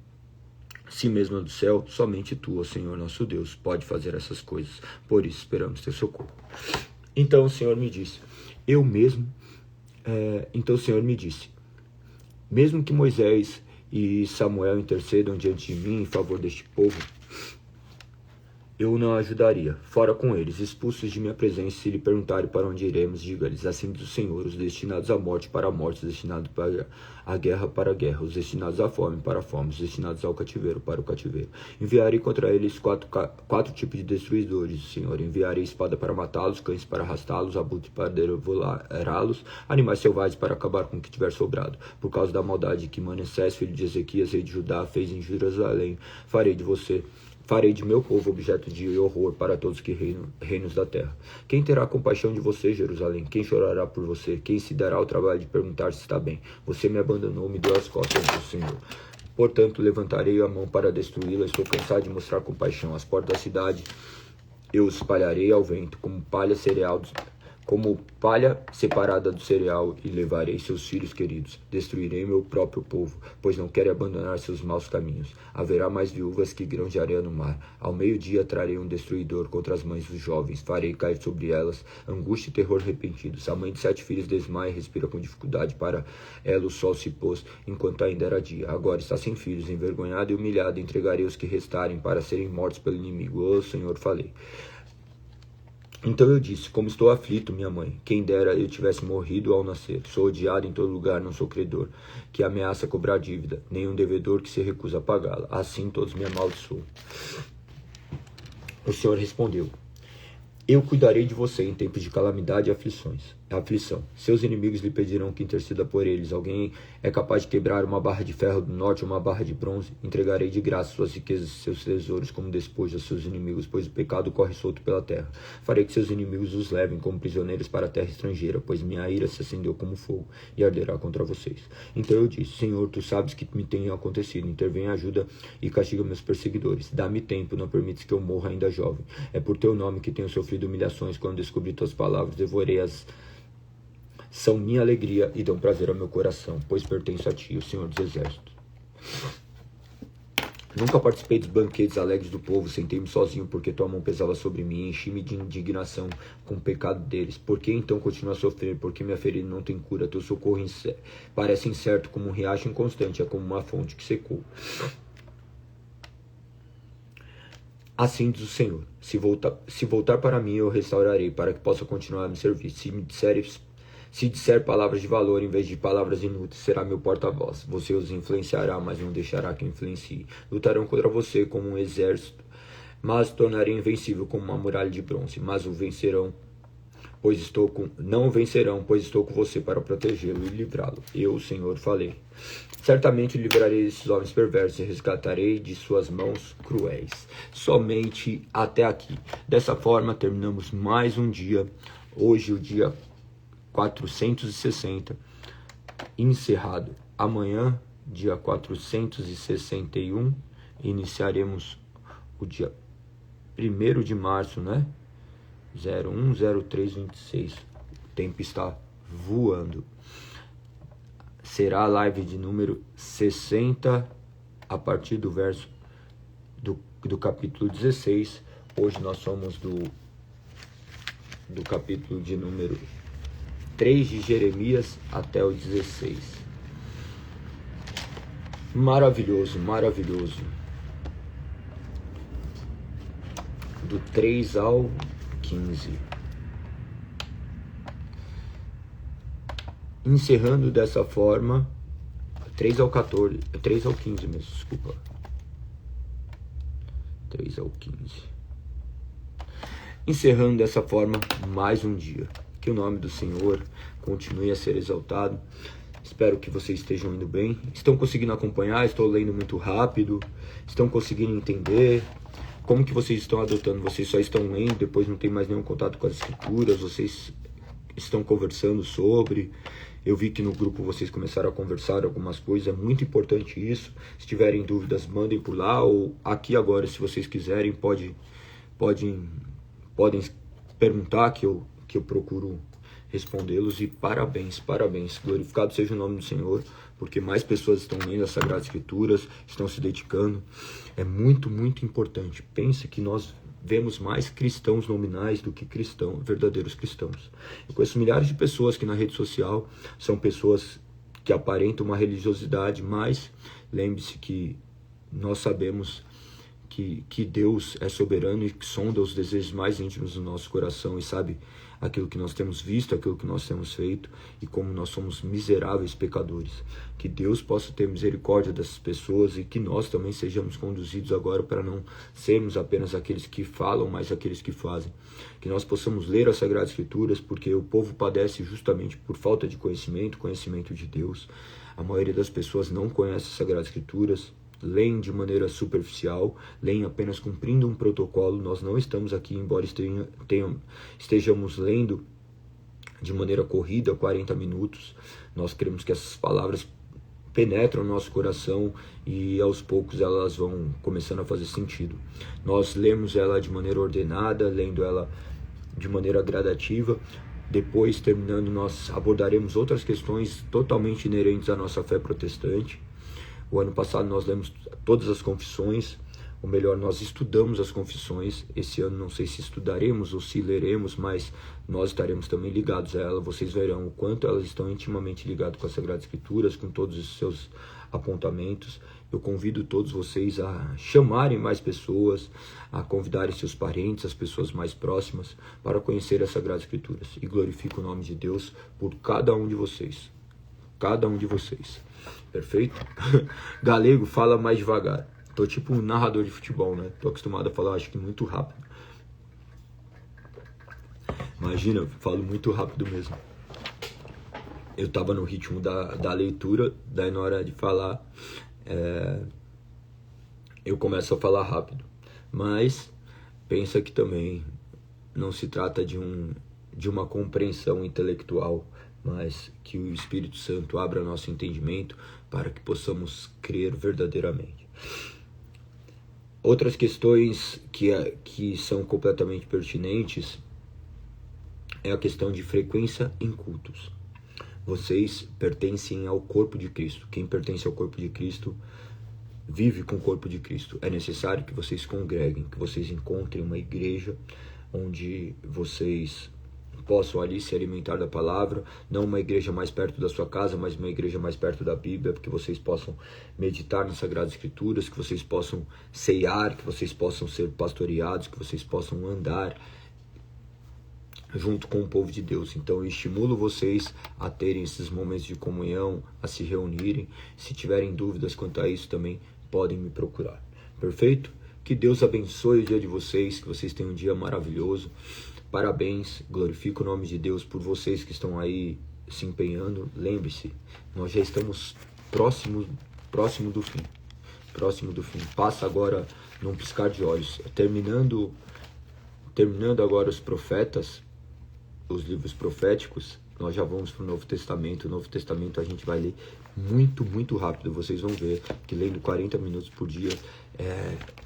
si mesma do céu, somente tu, ó Senhor nosso Deus, pode fazer essas coisas. Por isso esperamos teu socorro. Então o Senhor me disse, mesmo que Moisés e Samuel intercedam diante de mim em favor deste povo, eu não ajudaria. Fora com eles, expulsos de minha presença. Se lhe perguntarem para onde iremos, diga-lhes, assim diz o Senhor, os destinados à morte para a morte, os destinados para a guerra, os destinados à fome para a fome, os destinados ao cativeiro para o cativeiro. Enviarei contra eles quatro tipos de destruidores, Senhor. Enviarei espada para matá-los, cães para arrastá-los, abutres para devorá-los, animais selvagens para acabar com o que tiver sobrado. Por causa da maldade que Manassés, filho de Ezequias, rei de Judá, fez em Jerusalém, farei Farei de meu povo objeto de horror para todos que reinos da terra. Quem terá compaixão de você, Jerusalém? Quem chorará por você? Quem se dará o trabalho de perguntar se está bem? Você me abandonou, me deu as costas do Senhor. Portanto, levantarei a mão para destruí-la. Estou cansado de mostrar compaixão. As portas da cidade eu os espalharei ao vento, como palha separada do cereal, e levarei seus filhos queridos. Destruirei meu próprio povo, pois não querem abandonar seus maus caminhos. Haverá mais viúvas que grãos de areia no mar. Ao meio-dia trarei um destruidor contra as mães dos jovens. Farei cair sobre elas angústia e terror repentinos. A mãe de 7 filhos desmaia e respira com dificuldade. Para ela o sol se pôs, enquanto ainda era dia. Agora está sem filhos, envergonhada e humilhada. Entregarei os que restarem para serem mortos pelo inimigo. Ô Senhor, falei. Então eu disse, como estou aflito, minha mãe, quem dera eu tivesse morrido ao nascer. Sou odiado em todo lugar, não sou credor, que ameaça cobrar dívida, nem um devedor que se recusa a pagá-la. Assim todos me amaldiçoam. O Senhor respondeu, eu cuidarei de você em tempos de calamidade e aflição. Seus inimigos lhe pedirão que interceda por eles. Alguém é capaz de quebrar uma barra de ferro do norte ou uma barra de bronze? Entregarei de graça suas riquezas e seus tesouros como despojo a seus inimigos, pois o pecado corre solto pela terra. Farei que seus inimigos os levem como prisioneiros para a terra estrangeira, pois minha ira se acendeu como fogo e arderá contra vocês. Então eu disse, Senhor, tu sabes que me tem acontecido. Intervém, ajuda e castiga meus perseguidores. Dá-me tempo, não permites que eu morra ainda jovem. É por teu nome que tenho sofrido humilhações. Quando descobri tuas palavras, devorei-as. São minha alegria e dão prazer ao meu coração, pois pertenço a ti, o Senhor dos Exércitos. Nunca participei dos banquetes alegres do povo, sentei-me sozinho porque tua mão pesava sobre mim, enchi-me de indignação com o pecado deles. Por que então continuo a sofrer? Porque minha ferida não tem cura, teu socorro parece incerto como um riacho inconstante, é como uma fonte que secou. Assim diz o Senhor, se voltar para mim eu restaurarei, para que possa continuar a me servir. Se disser palavras de valor em vez de palavras inúteis, será meu porta-voz. Você os influenciará, mas não deixará que influencie. Lutarão contra você como um exército, mas tornarei invencível como uma muralha de bronze. Mas não o vencerão, pois estou com você para protegê-lo e livrá-lo. Eu, o Senhor, falei. Certamente livrarei desses homens perversos e resgatarei de suas mãos cruéis. Somente até aqui. Dessa forma, terminamos mais um dia. Hoje, o dia 460, encerrado. Amanhã, dia 461, iniciaremos o dia 1º de março, né? 010326. O tempo está voando. Será a live de número 60, a partir do verso do capítulo 16. Hoje nós somos do capítulo de número 3 de Jeremias até o 16. Maravilhoso, maravilhoso. Do 3 ao 15. Encerrando dessa forma, 3 ao 14, 3 ao 15 mesmo, desculpa. 3 ao 15. Encerrando dessa forma mais um dia. Que o nome do Senhor continue a ser exaltado. Espero que vocês estejam indo bem. Estão conseguindo acompanhar? Estou lendo muito rápido. Estão conseguindo entender? Como que vocês estão adotando? Vocês só estão lendo, depois não tem mais nenhum contato com as escrituras? Vocês estão conversando sobre? Eu vi que no grupo vocês começaram a conversar algumas coisas. É muito importante isso. Se tiverem dúvidas, mandem por lá. Ou aqui agora, se vocês quiserem, podem perguntar que eu procuro respondê-los. E parabéns, parabéns. Glorificado seja o nome do Senhor, porque mais pessoas estão lendo as Sagradas Escrituras, estão se dedicando. É muito, muito importante. Pense que nós vemos mais cristãos nominais do que verdadeiros cristãos. Eu conheço milhares de pessoas que na rede social são pessoas que aparentam uma religiosidade, mas lembre-se que nós sabemos que Deus é soberano e que sonda os desejos mais íntimos do nosso coração e sabe aquilo que nós temos visto, aquilo que nós temos feito e como nós somos miseráveis pecadores. Que Deus possa ter misericórdia dessas pessoas e que nós também sejamos conduzidos agora para não sermos apenas aqueles que falam, mas aqueles que fazem. Que nós possamos ler as Sagradas Escrituras, porque o povo padece justamente por falta de conhecimento de Deus. A maioria das pessoas não conhece as Sagradas Escrituras. leem de maneira superficial, leem apenas cumprindo um protocolo. Nós não estamos aqui, embora estejamos lendo de maneira corrida, 40 minutos. Nós queremos que essas palavras penetram no nosso coração e aos poucos elas vão começando a fazer sentido. Nós lemos ela de maneira ordenada, lendo ela de maneira gradativa. Depois, terminando, nós abordaremos outras questões totalmente inerentes à nossa fé protestante. O ano passado nós lemos todas as confissões, ou melhor, nós estudamos as confissões. Esse ano não sei se estudaremos ou se leremos, mas nós estaremos também ligados a ela. Vocês verão o quanto elas estão intimamente ligadas com as Sagradas Escrituras, com todos os seus apontamentos. Eu convido todos vocês a chamarem mais pessoas, a convidarem seus parentes, as pessoas mais próximas, para conhecer as Sagradas Escrituras. E glorifico o nome de Deus por cada um de vocês. Cada um de vocês. Perfeito? Galego, fala mais devagar. Tô tipo um narrador de futebol, né? Tô acostumado a falar, acho que muito rápido. Imagina, eu falo muito rápido mesmo. Eu tava no ritmo da leitura, daí na hora de falar, eu começo a falar rápido. Mas pensa que também não se trata de uma compreensão intelectual, mas que o Espírito Santo abra nosso entendimento para que possamos crer verdadeiramente. Outras questões que são completamente pertinentes é a questão de frequência em cultos. Vocês pertencem ao corpo de Cristo. Quem pertence ao corpo de Cristo vive com o corpo de Cristo. É necessário que vocês congreguem, que vocês encontrem uma igreja onde vocês possam ali se alimentar da palavra, não uma igreja mais perto da sua casa, mas uma igreja mais perto da Bíblia, que vocês possam meditar nas Sagradas Escrituras, que vocês possam ceiar, que vocês possam ser pastoreados, que vocês possam andar junto com o povo de Deus. Então eu estimulo vocês a terem esses momentos de comunhão, a se reunirem. Se tiverem dúvidas quanto a isso também, podem me procurar. Perfeito? Que Deus abençoe o dia de vocês, que vocês tenham um dia maravilhoso. Parabéns, glorifico o nome de Deus por vocês que estão aí se empenhando. Lembre-se, nós já estamos próximo do fim. Próximo do fim. Passa agora num piscar de olhos. Terminando agora os profetas, os livros proféticos, nós já vamos para o Novo Testamento. O Novo Testamento a gente vai ler muito, muito rápido. Vocês vão ver que lendo 40 minutos por dia,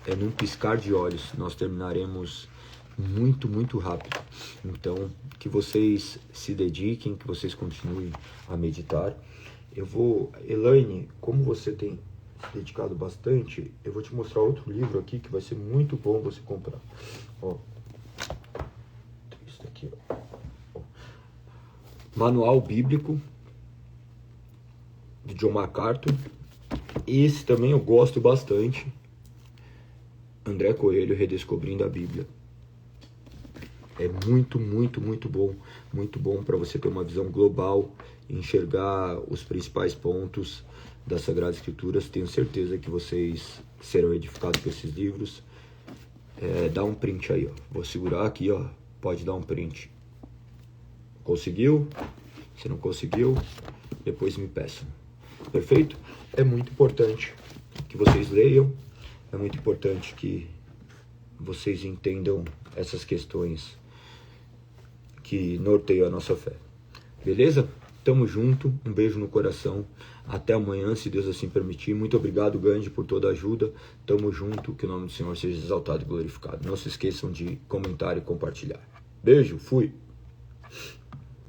é num piscar de olhos. Nós terminaremos muito, muito rápido. Então, que vocês se dediquem, que vocês continuem a meditar. Elaine, como você tem se dedicado bastante, eu vou te mostrar outro livro aqui que vai ser muito bom você comprar. Ó, isso aqui, ó. Manual Bíblico de John MacArthur. Esse também eu gosto bastante. André Coelho, Redescobrindo a Bíblia. É muito, muito, muito bom para você ter uma visão global, enxergar os principais pontos das Sagradas Escrituras. Tenho certeza que vocês serão edificados com esses livros. Dá um print aí, ó. Vou segurar aqui, ó. Pode dar um print. Conseguiu? Se não conseguiu, depois me peçam. Perfeito? É muito importante que vocês leiam. É muito importante que vocês entendam essas questões que norteiam a nossa fé. Beleza? Tamo junto. Um beijo no coração. Até amanhã, se Deus assim permitir. Muito obrigado, Gandhi, por toda a ajuda. Tamo junto. Que o nome do Senhor seja exaltado e glorificado. Não se esqueçam de comentar e compartilhar. Beijo. Fui.